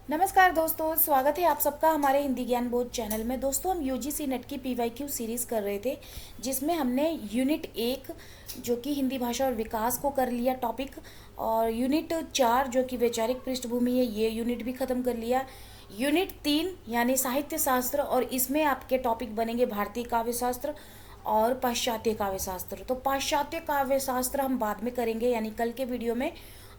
नमस्कार दोस्तों, स्वागत है आप सबका हमारे हिंदी ज्ञान बोध चैनल में। दोस्तों, हम यूजीसी नेट की पीवाईक्यू सीरीज़ कर रहे थे, जिसमें हमने यूनिट 1 जो कि हिंदी भाषा और विकास को कर लिया टॉपिक, और यूनिट 4 जो कि वैचारिक पृष्ठभूमि है, ये यूनिट भी ख़त्म कर लिया। यूनिट 3 यानी साहित्य शास्त्र, और इसमें आपके टॉपिक बनेंगे भारतीय काव्य शास्त्र और पाश्चात्य काव्य शास्त्र। तो पाश्चात्य काव्य शास्त्र हम बाद में करेंगे, यानी कल के वीडियो में।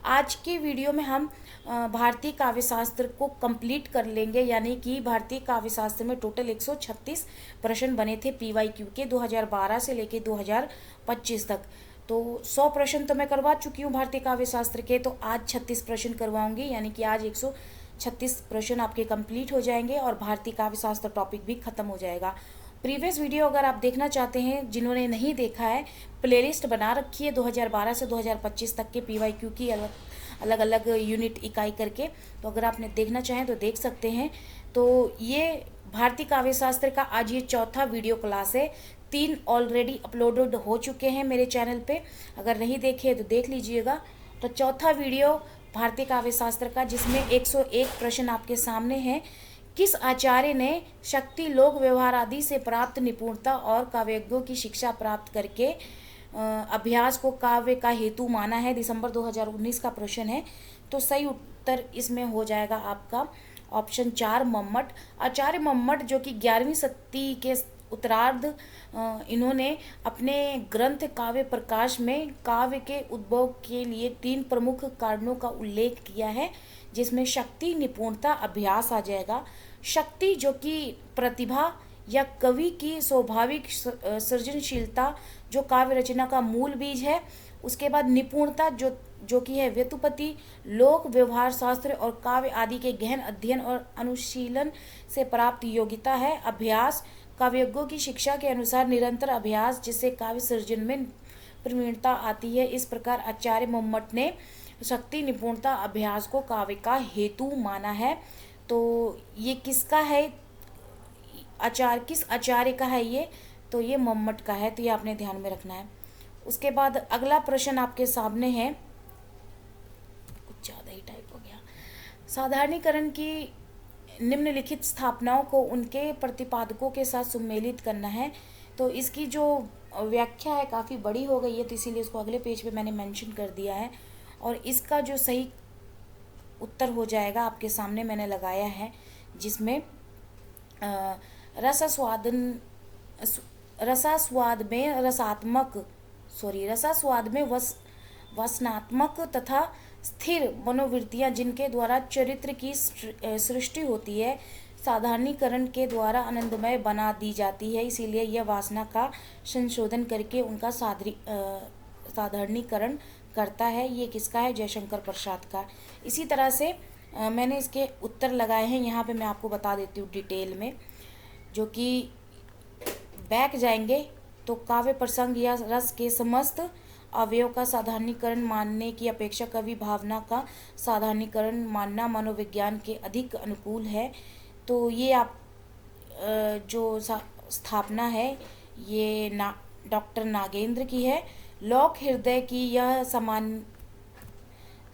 आज के वीडियो में हम भारतीय काव्य शास्त्र को कंप्लीट कर लेंगे, यानी कि भारतीय काव्य शास्त्र में टोटल 136 प्रश्न बने थे पीवाईक्यू के 2012 से लेके 2025 तक। तो 100 प्रश्न तो मैं करवा चुकी हूँ भारतीय काव्य शास्त्र के, तो आज 36 प्रश्न करवाऊंगी, यानी कि आज 136 प्रश्न आपके कंप्लीट हो जाएंगे और भारतीय काव्य शास्त्र टॉपिक भी खत्म हो जाएगा। प्रीवियस वीडियो अगर आप देखना चाहते हैं, जिन्होंने नहीं देखा है, प्लेलिस्ट बना रखी है 2012 से 2025 तक के पीवाईक्यू की अलग अलग यूनिट इकाई करके। तो अगर आपने देखना चाहें तो देख सकते हैं। तो ये भारतीय काव्य शास्त्र का आज ये चौथा वीडियो क्लास है। 3 ऑलरेडी अपलोडेड हो चुके हैं मेरे चैनल पे, अगर नहीं देखे तो देख लीजिएगा। तो चौथा वीडियो भारतीय काव्य शास्त्र का, जिसमें 101 प्रश्न आपके सामने हैं। किस आचार्य ने शक्ति, लोक व्यवहार आदि से प्राप्त निपुणता और काव्यज्ञों की शिक्षा प्राप्त करके अभ्यास को काव्य का हेतु माना है? दिसंबर 2019 का प्रश्न है। तो सही उत्तर इसमें हो जाएगा आपका ऑप्शन 4, मम्मट। आचार्य मम्मट जो कि 11वीं शताब्दी के उत्तरार्ध, इन्होंने अपने ग्रंथ काव्य प्रकाश में काव्य के उद्भव के लिए 3 प्रमुख कारणों का उल्लेख किया है, जिसमें शक्ति, निपुणता, अभ्यास आ जाएगा। शक्ति जो कि प्रतिभा या कवि की स्वाभाविक सृजनशीलता, जो काव्य रचना का मूल बीज है। उसके बाद निपुणता जो कि है व्युत्पत्ति, लोक व्यवहार शास्त्र और काव्य आदि के गहन अध्ययन और अनुशीलन से प्राप्त योग्यता है। अभ्यास, काव्यज्ञों की शिक्षा के अनुसार निरंतर अभ्यास, जिससे काव्य सृजन में प्रवीणता आती है। इस प्रकार आचार्य मम्मट ने शक्ति, निपुणता, अभ्यास को काव्य का हेतु माना है। तो ये किसका है? किस आचार्य का है ये? तो ये मम्मट का है, तो ये आपने ध्यान में रखना है। उसके बाद अगला प्रश्न आपके सामने है, कुछ ज़्यादा ही टाइप हो गया। साधारणीकरण की निम्नलिखित स्थापनाओं को उनके प्रतिपादकों के साथ सम्मिलित करना है। तो इसकी जो व्याख्या है काफ़ी बड़ी हो गई है, तो इसीलिए इसको अगले पेज पे मैंने मेंशन कर दिया है। और इसका जो सही उत्तर हो जाएगा आपके सामने मैंने लगाया है, जिसमें रसास्वाद में वसनात्मक तथा स्थिर मनोवृत्तियां, जिनके द्वारा चरित्र की सृष्टि होती है, साधारणीकरण के द्वारा आनंदमय बना दी जाती है। इसीलिए यह वासना का संशोधन करके उनका साधारणीकरण करता है। ये किसका है? जयशंकर प्रसाद का। इसी तरह से मैंने इसके उत्तर लगाए हैं, यहाँ पे मैं आपको बता देती हूँ डिटेल में। जो कि बैक जाएंगे तो काव्य प्रसंग या रस के समस्त अवयव का साधारणीकरण मानने की अपेक्षा कवि भावना का साधारणीकरण मानना मनोविज्ञान के अधिक अनुकूल है। तो ये आप जो स्थापना है ये डॉक्टर नागेंद्र की है। लोक हृदय की यह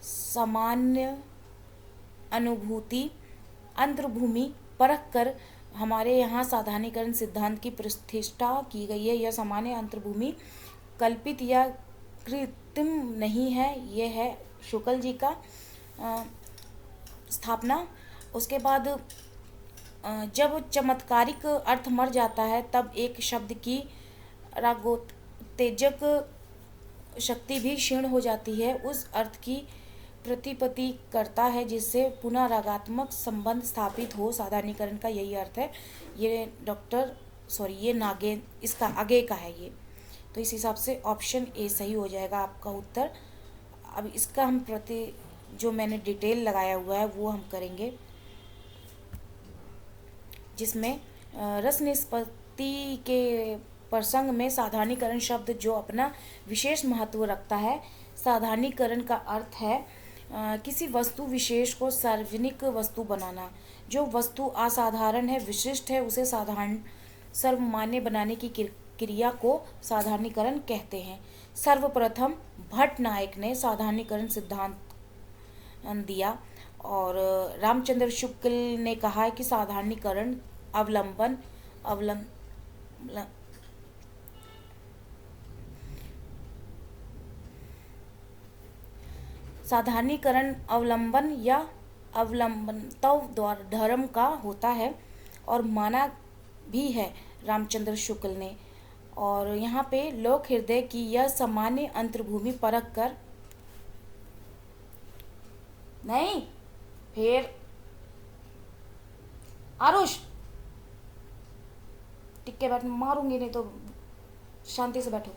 सामान्य अनुभूति अंतर्भूमि परख कर हमारे यहाँ साधारणीकरण सिद्धांत की प्रतिष्ठा की गई है। यह सामान्य अंतर्भूमि कल्पित या कृत्रिम नहीं है। यह है शुक्ल जी का स्थापना। उसके बाद जब चमत्कारिक अर्थ मर जाता है, तब एक शब्द की रागोत्तेजक शक्ति भी क्षीण हो जाती है, उस अर्थ की प्रतिपत्ति करता है, जिससे पुनः रागात्मक संबंध स्थापित हो। साधारणीकरण का यही अर्थ है। ये नागेंद्र, इसका आगे का है ये। तो इस हिसाब से ऑप्शन ए सही हो जाएगा आपका उत्तर। अब इसका हम जो मैंने डिटेल लगाया हुआ है वो हम करेंगे, जिसमें रस निष्पत्ति के प्रसंग में साधारणीकरण शब्द जो अपना विशेष महत्व रखता है। साधारणीकरण का अर्थ है किसी वस्तु विशेष को सार्वजनिक वस्तु बनाना। जो वस्तु असाधारण है, विशिष्ट है, उसे साधारण सर्वमान्य बनाने की क्रिया को साधारणीकरण कहते हैं। सर्वप्रथम भट्ट नायक ने साधारणीकरण सिद्धांत दिया। और रामचंद्र शुक्ल ने कहा है कि साधारणीकरण अवलंबन अवलंब साधारणीकरण अवलंबन या अवलंबनत्व द्वारा धर्म का होता है और माना भी है रामचंद्र शुक्ल ने। और यहाँ पे लोक हृदय की यह सामान्य अंतर्भूमि परख कर नहीं फिर आरुष टिक बैठ, मारूंगी नहीं तो शांति से बैठो।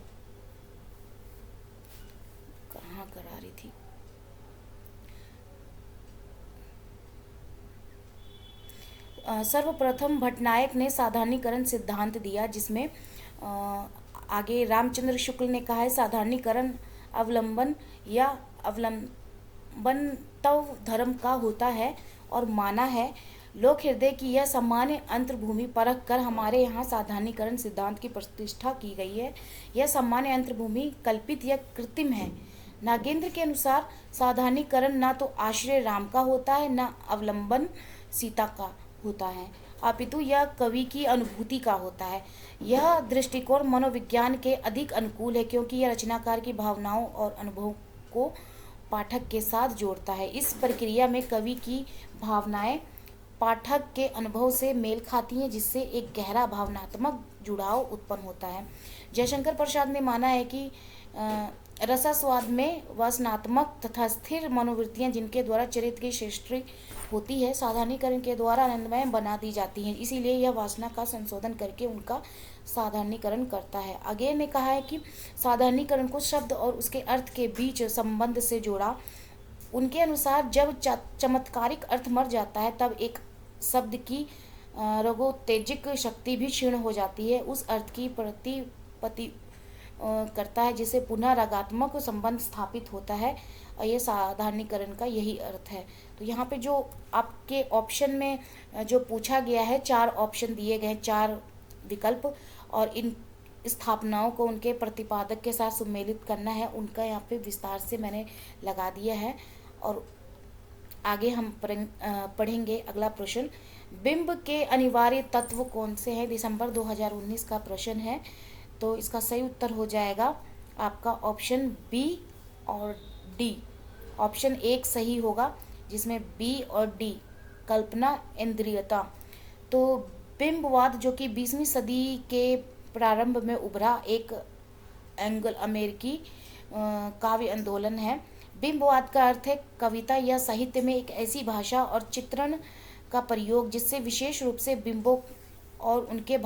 कहाँ करा रही थी? सर्वप्रथम भट्टनायक ने साधारणीकरण सिद्धांत दिया, जिसमें आगे रामचंद्र शुक्ल ने कहा है साधारणीकरण अवलंबन या अवलंबनत्व धर्म का होता है और माना है। लोक हृदय की यह सामान्य अंतर्भूमि परख कर हमारे यहाँ साधारणीकरण सिद्धांत की प्रतिष्ठा की गई है। यह सामान्य अंतर्भूमि कल्पित या कृत्रिम है। नागेंद्र के अनुसार साधारणीकरण न तो आश्रय राम का होता है न अवलंबन सीता का होता है, अपितु यह कवि की अनुभूति का होता है। यह दृष्टिकोण मनोविज्ञान के अधिक अनुकूल है, क्योंकि यह रचनाकार की भावनाओं और अनुभवों को पाठक के साथ जोड़ता है। इस प्रक्रिया में कवि की भावनाएं पाठक के अनुभव से मेल खाती हैं, जिससे एक गहरा भावनात्मक जुड़ाव उत्पन्न होता है। जयशंकर प्रसाद ने माना है कि रसास्वाद में वासनात्मक तथा स्थिर मनोवृत्तियां, जिनके द्वारा चरित्र की सृष्टि होती है, साधारणीकरण के द्वारा आनंदमय बना दी जाती हैं। इसीलिए यह वासना का संशोधन करके उनका साधारणीकरण करता है। अगेर ने कहा है कि साधारणीकरण को शब्द और उसके अर्थ के बीच संबंध से जोड़ा। उनके अनुसार जब चमत्कारिक अर्थ मर जाता है, तब एक शब्द की रगोत्तेजक शक्ति भी क्षीण हो जाती है, उस अर्थ की प्रतिपत्ति करता है, जिसे पुनः रागात्मक संबंध स्थापित होता है। और ये साधारणीकरण का यही अर्थ है। तो यहाँ पे जो आपके ऑप्शन में जो पूछा गया है, 4 ऑप्शन दिए गए हैं, 4 विकल्प, और इन स्थापनाओं को उनके प्रतिपादक के साथ सम्मिलित करना है, उनका यहाँ पे विस्तार से मैंने लगा दिया है। और आगे हम पढ़ेंगे अगला प्रश्न, बिंब के अनिवार्य तत्व कौन से हैं? दिसंबर 2019 का प्रश्न है। तो इसका सही उत्तर हो जाएगा आपका ऑप्शन बी और डी। ऑप्शन 1 सही होगा, जिसमें बी और डी कल्पना इंद्रियता। तो बिंबवाद, जो कि 20वीं सदी के प्रारंभ में उभरा एक एंग्लो अमेरिकी काव्य आंदोलन है। बिंबवाद का अर्थ है कविता या साहित्य में एक ऐसी भाषा और चित्रण का प्रयोग जिससे विशेष रूप से बिंबों और उनके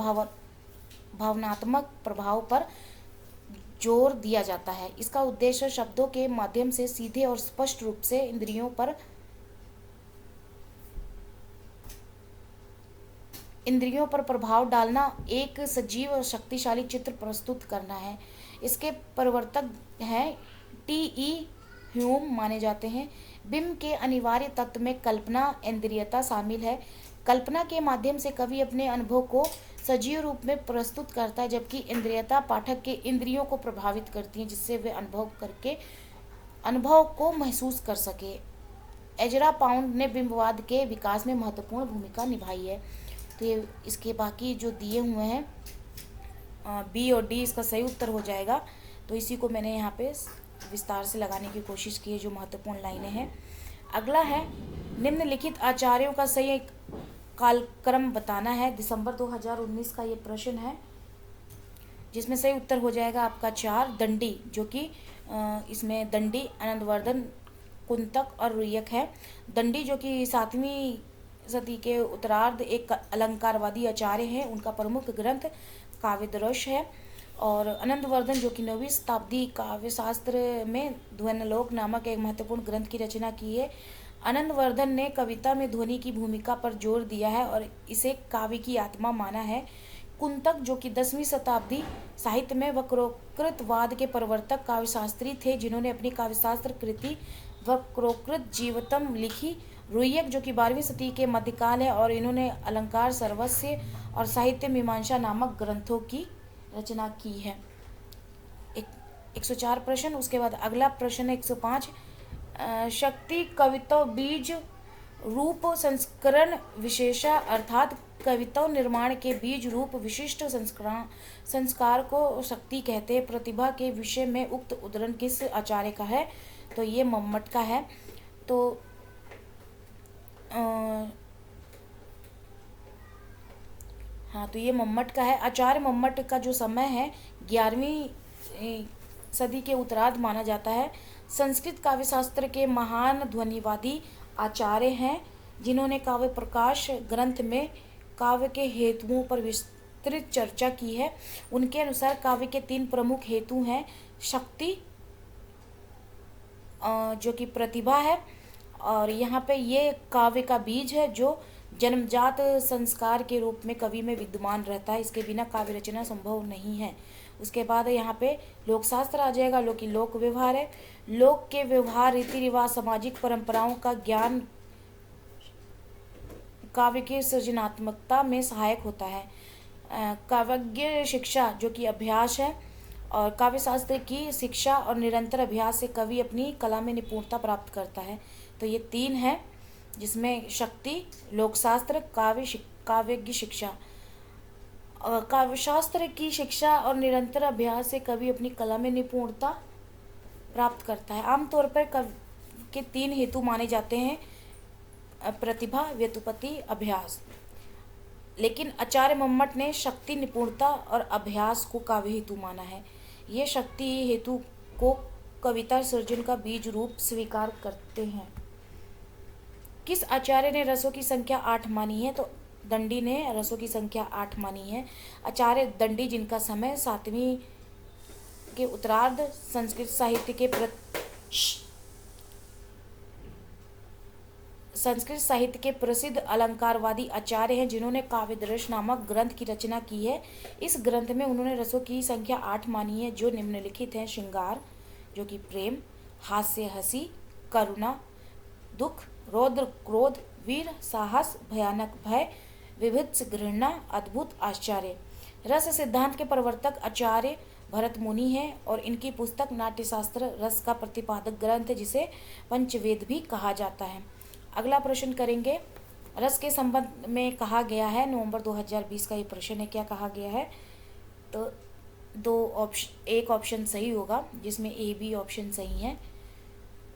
भावनात्मक प्रभाव पर जोर दिया जाता है। इसका उद्देश्य शब्दों के माध्यम से सीधे और स्पष्ट रूप से इंद्रियों पर प्रभाव डालना, एक सजीव और शक्तिशाली चित्र प्रस्तुत करना है। इसके प्रवर्तक हैं टी.ई. ह्यूम माने जाते हैं। बिंब के अनिवार्य तत्व में कल्पना इंद्रियता शामिल है। कल्पना के माध्यम से कवि अपने अनुभव को सजीव रूप में प्रस्तुत करता है, जबकि इंद्रियता पाठक के इंद्रियों को प्रभावित करती है, जिससे वे अनुभव को महसूस कर सके। एजरा पाउंड ने बिंबवाद के विकास में महत्वपूर्ण भूमिका निभाई है। तो ये इसके बाकी जो दिए हुए हैं बी और डी, इसका सही उत्तर हो जाएगा। तो इसी को मैंने यहाँ पे विस्तार से लगाने की कोशिश की है, जो महत्वपूर्ण लाइनें हैं। अगला है, निम्नलिखित आचार्यों का सही कालक्रम बताना है। दिसंबर 2019 का ये प्रश्न है, जिसमें सही उत्तर हो जाएगा आपका 4 दंडी, जो कि इसमें दंडी, आनंदवर्धन, कुंतक और रुय्यक है। दंडी जो कि 7वीं सदी के उत्तरार्ध एक अलंकारवादी आचार्य हैं, उनका प्रमुख ग्रंथ काव्यदर्श है। और आनंदवर्धन जो कि 9वीं शताब्दी काव्यशास्त्र में ध्वन्यालोक नामक एक महत्वपूर्ण ग्रंथ की रचना की है। आनंदवर्धन ने कविता में ध्वनि की भूमिका पर जोर दिया है और इसे काव्य की आत्मा माना है। कुंतक जो कि 10वीं शताब्दी साहित्य में वक्रोकृतवाद के प्रवर्तक काव्यशास्त्री थे, जिन्होंने अपनी काव्यशास्त्र कृति वक्रोकृत जीवतम लिखी। रुय्यक जो कि 12वीं सदी के मध्यकाल है और इन्होंने अलंकार सर्वस्य और साहित्य मीमांसा नामक ग्रंथों की रचना की है। 104 प्रश्न। उसके बाद अगला प्रश्न है 105। शक्ति कविता बीज रूप संस्करण विशेषा अर्थात कविता निर्माण के बीज रूप विशिष्ट संस्कार को शक्ति कहते हैं। प्रतिभा के विषय में उक्त उद्धरण किस आचार्य का है? तो ये मम्मट का है। तो हाँ, तो ये मम्मट का है। आचार्य मम्मट का जो समय है 11वीं सदी के उत्तरार्ध माना जाता है। संस्कृत काव्य शास्त्र के महान ध्वनिवादी आचार्य हैं, जिन्होंने काव्य प्रकाश ग्रंथ में काव्य के हेतुओं पर विस्तृत चर्चा की है। उनके अनुसार काव्य के 3 प्रमुख हेतु हैं। शक्ति, जो कि प्रतिभा है, और यहाँ पे ये काव्य का बीज है जो जन्मजात संस्कार के रूप में कवि में विद्यमान रहता है। इसके बिना काव्य रचना संभव नहीं है। उसके बाद यहाँ पे लोक शास्त्र आ जाएगा, जो कि लोक व्यवहार है। लोक के व्यवहार, रीति रिवाज, सामाजिक परंपराओं का ज्ञान काव्य की सृजनात्मकता में सहायक होता है। काव्यज्ञ शिक्षा, जो कि अभ्यास है, और काव्य शास्त्र की शिक्षा और निरंतर अभ्यास से कवि अपनी कला में निपुणता प्राप्त करता है। तो ये 3 है, जिसमें शक्ति, लोकशास्त्र, काव्यज्ञ शिक्षा। काव्यशास्त्र की शिक्षा और निरंतर अभ्यास से कवि अपनी कला में निपुणता प्राप्त करता है। आमतौर पर कवि के 3 हेतु माने जाते हैं: प्रतिभा, व्युत्पत्ति, अभ्यास। लेकिन आचार्य मम्मट ने शक्ति, निपुणता और अभ्यास को काव्य हेतु माना है। ये शक्ति हेतु को कविता सृजन का बीज रूप स्वीकार करते हैं। किस आचार्य ने रसों की संख्या 8 मानी है? तो दंडी ने रसों की संख्या 8 मानी है। आचार्य दंडी, जिनका समय 7वीं के उत्तरार्ध, संस्कृत साहित्य के प्रसिद्ध अलंकारवादी आचार्य हैं, जिन्होंने काव्यदर्श नामक ग्रंथ की रचना की है। इस ग्रंथ में उन्होंने रसों की संख्या 8 मानी है, जो निम्नलिखित हैं: श्रृंगार, जो कि प्रेम, हास्य हंसी, करुणा, दुख, रौद्र क्रोध, वीर साहस, भयानक भय, विभत्स घृणा, अद्भुत आश्चर्य। रस सिद्धांत के प्रवर्तक आचार्य भरत मुनि हैं, और इनकी पुस्तक नाट्यशास्त्र रस का प्रतिपादक ग्रंथ है, जिसे पंचवेद भी कहा जाता है। अगला प्रश्न करेंगे, रस के संबंध में कहा गया है। नवंबर 2020 का ये प्रश्न है, क्या कहा गया है? तो एक ऑप्शन सही होगा, जिसमें ए बी ऑप्शन सही है।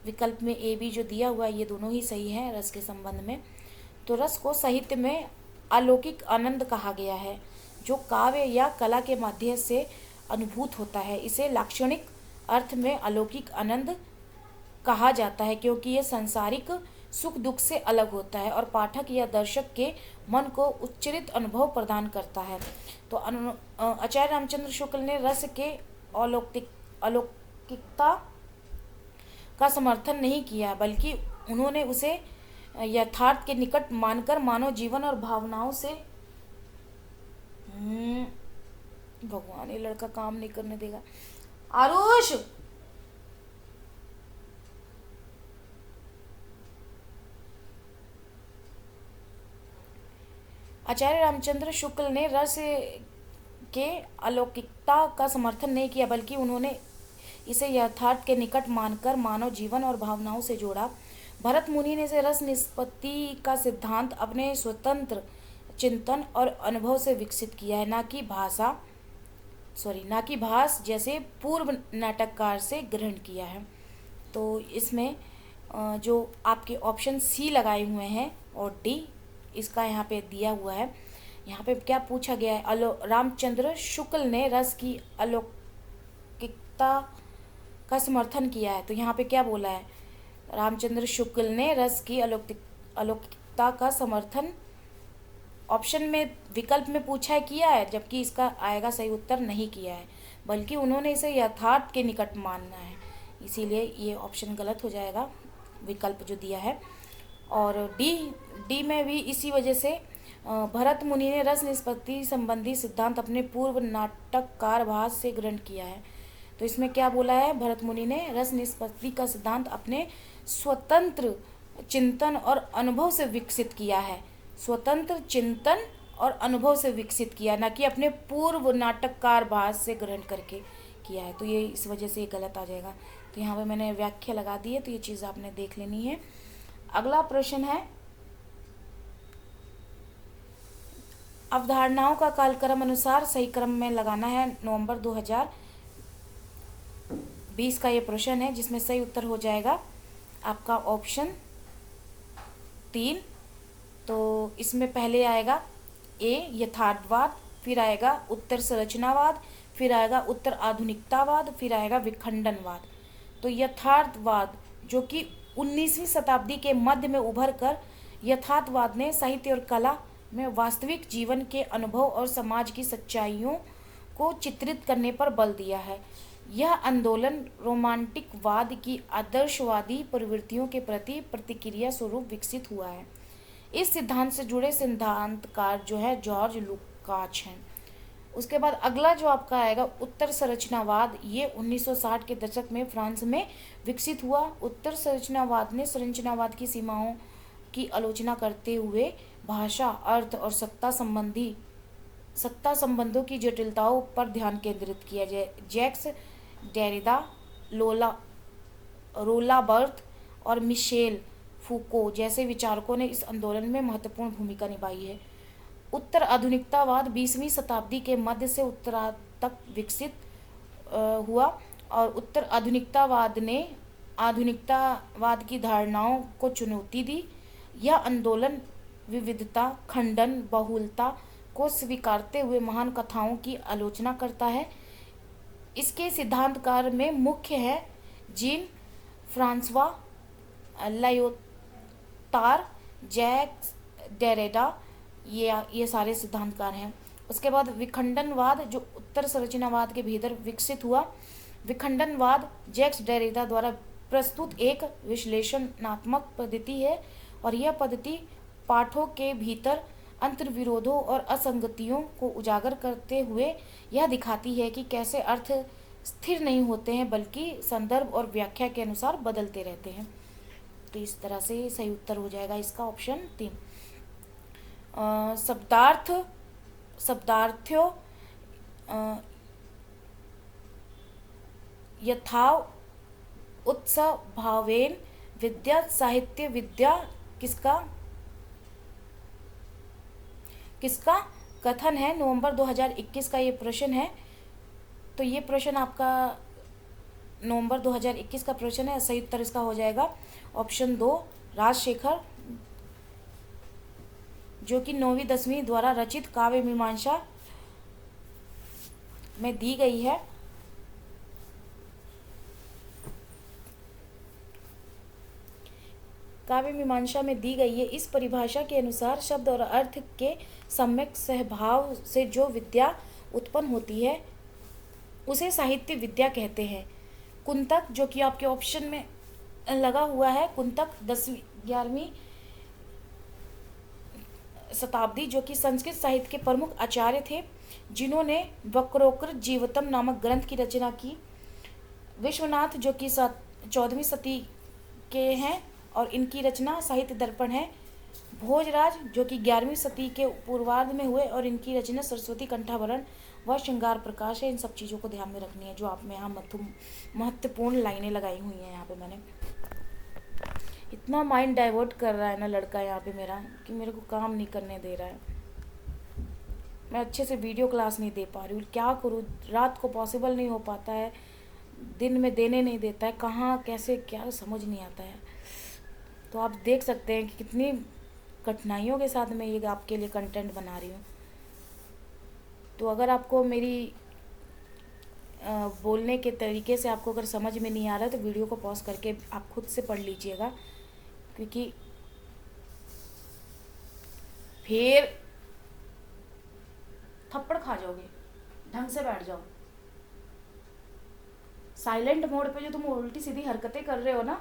विकल्प में ए बी जो दिया हुआ है, ये दोनों ही सही है रस के संबंध में। तो रस को साहित्य में अलौकिक आनंद कहा गया है, जो काव्य या कला के माध्यम से अनुभूत होता है। इसे लाक्षणिक अर्थ में अलौकिक आनंद कहा जाता है, क्योंकि ये सांसारिक सुख दुख से अलग होता है और पाठक या दर्शक के मन को उच्चरित अनुभव प्रदान करता है। तो आचार्य रामचंद्र शुक्ल ने रस के अलौकिकता का समर्थन नहीं किया, बल्कि उन्होंने उसे यथार्थ के निकट मानकर मानव जीवन और भावनाओं से भगवान, ये लड़का काम नहीं करने देगा। आरुष, आचार्य रामचंद्र शुक्ल ने रस के अलौकिकता का समर्थन नहीं किया, बल्कि उन्होंने इसे यथार्थ के निकट मानकर मानव जीवन और भावनाओं से जोड़ा। भरत मुनि ने से रस निष्पत्ति का सिद्धांत अपने स्वतंत्र चिंतन और अनुभव से विकसित किया है, ना कि भास जैसे पूर्व नाटककार से ग्रहण किया है। तो इसमें जो आपके ऑप्शन सी लगाए हुए हैं और डी, इसका यहाँ पे दिया हुआ है। यहाँ पे क्या पूछा गया है? रामचंद्र शुक्ल ने रस की अलौकिकता का समर्थन किया है। तो यहाँ पे क्या बोला है? रामचंद्र शुक्ल ने रस की अलौकिकता का समर्थन ऑप्शन में, विकल्प में पूछा है, किया है, जबकि इसका आएगा सही उत्तर नहीं किया है, बल्कि उन्होंने इसे यथार्थ के निकट मानना है। इसीलिए ये ऑप्शन गलत हो जाएगा, विकल्प जो दिया है। और डी में भी इसी वजह से भरत मुनि ने रस निष्पत्ति संबंधी सिद्धांत अपने पूर्व नाटककार भास से ग्रहण किया है। तो इसमें क्या बोला है? भरत मुनि ने रस निष्पत्ति का सिद्धांत अपने स्वतंत्र चिंतन और अनुभव से विकसित किया है। स्वतंत्र चिंतन और अनुभव से विकसित किया, ना कि अपने पूर्व नाटककार भास से ग्रहण करके किया है। तो ये इस वजह से ये गलत आ जाएगा। तो यहाँ पे मैंने व्याख्या लगा दी है, तो ये चीज़ आपने देख लेनी है। अगला प्रश्न है, अवधारणाओं का कालक्रम अनुसार सही क्रम में लगाना है। नवंबर 2020 का ये प्रश्न है, जिसमें सही उत्तर हो जाएगा आपका ऑप्शन 3। तो इसमें पहले आएगा ए यथार्थवाद, फिर आएगा उत्तर संरचनावाद, फिर आएगा उत्तर आधुनिकतावाद, फिर आएगा विखंडनवाद। तो यथार्थवाद जो कि 19वीं शताब्दी के मध्य में उभर कर यथार्थवाद ने साहित्य और कला में वास्तविक जीवन के अनुभव और समाज की सच्चाइयों को चित्रित करने पर बल दिया है। यह आंदोलन रोमांटिकवाद की आदर्शवादी प्रवृत्तियों के प्रति प्रतिक्रिया स्वरूप विकसित हुआ है। इस सिद्धांत से जुड़े सिद्धांतकार जो है जॉर्ज लुकाच हैं। उसके बाद अगला जो आपका आएगा उत्तर संरचनावाद, ये 1960 के दशक में फ्रांस में विकसित हुआ। उत्तर संरचनावाद ने संरचनावाद की सीमाओं की आलोचना करते हुए भाषा, अर्थ और सत्ता संबंधों की जटिलताओं पर ध्यान केंद्रित किया। जैक्स डेरिडा, रोला बर्थ और मिशेल फूको जैसे विचारकों ने इस आंदोलन में महत्वपूर्ण भूमिका निभाई है। उत्तर आधुनिकतावाद 20वीं शताब्दी के मध्य से उत्तरार्ध तक विकसित हुआ और उत्तर आधुनिकतावाद ने आधुनिकतावाद की धारणाओं को चुनौती दी। यह आंदोलन विविधता, खंडन, बहुलता को स्वीकारते हुए महान कथाओं की आलोचना करता है। इसके सिद्धांतकार में मुख्य है जीन फ्रांसवा लायोतार, जैक्स डेरिडा, ये सारे सिद्धांतकार हैं। उसके बाद विखंडनवाद जो उत्तर संरचनावाद के भीतर विकसित हुआ। विखंडनवाद जैक्स डेरिडा द्वारा प्रस्तुत एक विश्लेषणात्मक पद्धति है और यह पद्धति पाठों के भीतर अंतर्विरोधों और असंगतियों को उजागर करते हुए यह दिखाती है कि कैसे अर्थ स्थिर नहीं होते हैं बल्कि संदर्भ और व्याख्या के अनुसार बदलते रहते हैं। तो इस तरह से सही उत्तर हो जाएगा इसका ऑप्शन 3। शब्दार्थ्यो यथाव उत्सव भावेन विद्या साहित्य विद्या किसका कथन है। नवंबर 2021 का ये प्रश्न है। तो ये प्रश्न आपका नवंबर 2021 का प्रश्न है। सही उत्तर इसका हो जाएगा ऑप्शन 2 राजशेखर, जो कि 9वीं 10वीं द्वारा रचित काव्य मीमांसा में दी गई है। काव्य मीमांसा में दी गई है। इस परिभाषा के अनुसार शब्द और अर्थ के सम्यक सहभाव से जो विद्या उत्पन्न होती है उसे साहित्य विद्या कहते हैं। कुंतक जो कि आपके ऑप्शन में लगा हुआ है, कुंतक 10वीं-11वीं शताब्दी जो कि संस्कृत साहित्य के प्रमुख आचार्य थे, जिन्होंने वक्रोकृत जीवतम नामक ग्रंथ की रचना की। विश्वनाथ जो कि 14वीं सदी के हैं और इनकी रचना साहित्य दर्पण है। भोजराज जो कि 11वीं सदी के पूर्वार्ध में हुए और इनकी रचना सरस्वती कंठाभरण व श्रृंगार प्रकाश है। इन सब चीज़ों को ध्यान में रखनी है जो आप में यहाँ महत्वपूर्ण लाइनें लगाई हुई हैं। यहाँ पे मैंने इतना माइंड डाइवर्ट कर रहा है ना लड़का यहाँ पे मेरा कि मेरे को काम नहीं करने दे रहा है। मैं अच्छे से वीडियो क्लास नहीं दे पा रही हूँ, क्या करूँ। रात को पॉसिबल नहीं हो पाता है, दिन में देने नहीं देता है, कहाँ कैसे क्या समझ नहीं आता है। तो आप देख सकते हैं कि कितनी कठिनाइयों के साथ मैं ये आपके लिए कंटेंट बना रही हूँ। तो अगर आपको मेरी बोलने के तरीके से आपको अगर समझ में नहीं आ रहा है तो वीडियो को पॉज करके आप खुद से पढ़ लीजिएगा, क्योंकि फिर थप्पड़ खा जाओगे। ढंग से बैठ जाओ। साइलेंट मोड पे जो तुम उल्टी सीधी हरकतें कर रहे हो ना,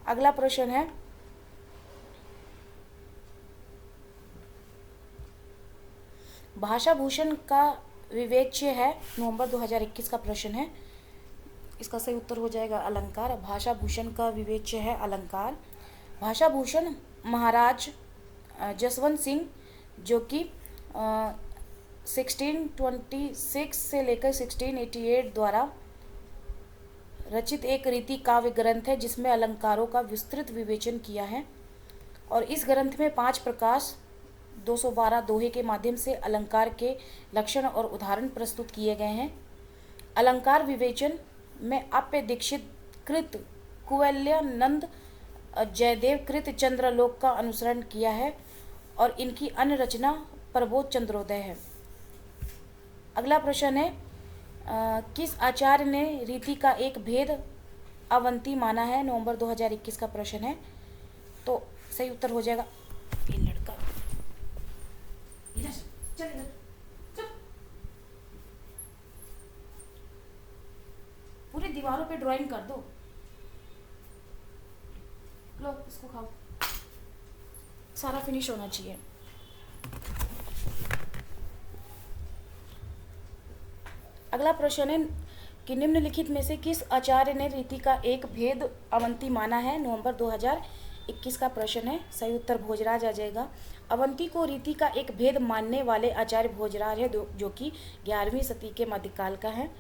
अगला प्रश्न है भाषा भूषण का विवेच्य है। नवंबर 2021 का प्रश्न है। इसका सही उत्तर हो जाएगा अलंकार। भाषा भूषण का विवेच्य है अलंकार। भाषा भूषण महाराज जसवंत सिंह जो कि 1626 से लेकर 1688 द्वारा रचित एक रीति काव्य ग्रंथ है जिसमें अलंकारों का विस्तृत विवेचन किया है। और इस ग्रंथ में 5 प्रकाश 212 दोहे के माध्यम से अलंकार के लक्षण और उदाहरण प्रस्तुत किए गए हैं। अलंकार विवेचन में आप्य दीक्षित कृत कुवलयानंद जयदेव कृत चंद्रलोक का अनुसरण किया है और इनकी अन्य रचना प्रबोध चंद्रोदय है। अगला प्रश्न है किस आचार्य ने रीति का एक भेद अवंती माना है? नवंबर 2021 का प्रश्न है। तो सही उत्तर हो जाएगा ये लड़का इधर चल इधर चल। पूरी दीवारों पे ड्राइंग कर दो। लो इसको खाओ, सारा फिनिश होना चाहिए। अगला प्रश्न है कि निम्नलिखित में से किस आचार्य ने रीति का एक भेद अवंती माना है? नवंबर 2021 का प्रश्न है। सही उत्तर भोजराज आ जाएगा। अवंती को रीति का एक भेद मानने वाले आचार्य भोजराज है जो कि 11वीं शती के मध्यकाल का है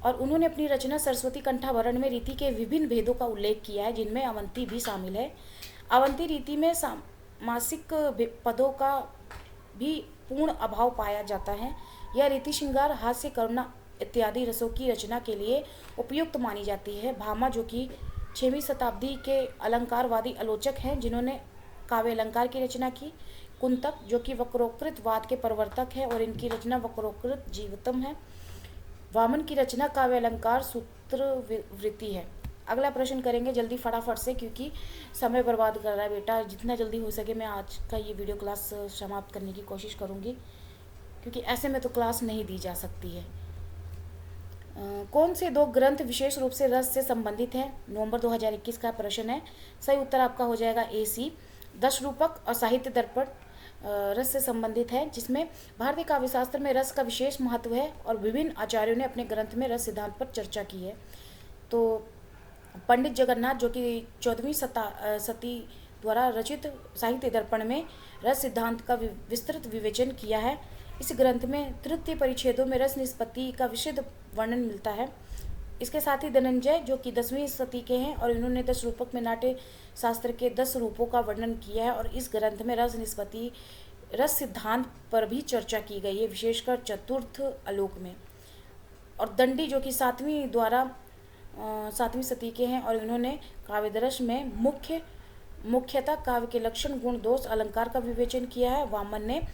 और उन्होंने अपनी रचना सरस्वती कंठाभरण में रीति के विभिन्न भेदों का उल्लेख किया है जिनमें अवंती भी शामिल है। अवंती रीति में मासिक पदों का भी पूर्ण अभाव पाया जाता है। यह रीति श्रृंगार, हास्य, करुणा इत्यादि रसों की रचना के लिए उपयुक्त मानी जाती है। भामा जो कि 6वीं शताब्दी के अलंकारवादी आलोचक हैं जिन्होंने काव्य अलंकार की रचना की। कुंतक जो कि वक्रोकृत वाद के प्रवर्तक है और इनकी रचना वक्रोकृत जीवितम है। वामन की रचना काव्य अलंकार सूत्रवृत्ति है। अगला प्रश्न करेंगे जल्दी फटाफट से क्योंकि समय बर्बाद कर रहा है बेटा। जितना जल्दी हो सके मैं आज का ये वीडियो क्लास समाप्त करने की कोशिश करूँगी क्योंकि ऐसे में तो क्लास नहीं दी जा सकती है। कौन से 2 ग्रंथ विशेष रूप से रस से संबंधित हैं? नवंबर 2021 का प्रश्न है। सही उत्तर आपका हो जाएगा AC। दश रूपक और साहित्य दर्पण रस से संबंधित है जिसमें भारतीय काव्यशास्त्र में रस का विशेष महत्व है और विभिन्न आचार्यों ने अपने ग्रंथ में रस सिद्धांत पर चर्चा की है। तो पंडित जगन्नाथ जो कि 14वीं शती द्वारा रचित साहित्य दर्पण में रस सिद्धांत का विस्तृत विवेचन किया है। इस ग्रंथ में तृतीय परिच्छेदों में रस निष्पत्ति का विशद वर्णन मिलता है। इसके साथ ही धनंजय जो कि 10वीं शती के हैं और इन्होंने 10 रूपक में नाट्य शास्त्र के 10 रूपों का वर्णन किया है और इस ग्रंथ में रस निष्पत्ति रस सिद्धांत पर भी चर्चा की गई है, विशेषकर चतुर्थ आलोक में। और दंडी जो कि 7वीं शती के हैं और इन्होंने काव्यदर्श में मुख्यतः काव्य के लक्षण, गुण, दोष, अलंकार का विवेचन किया है। वामन ने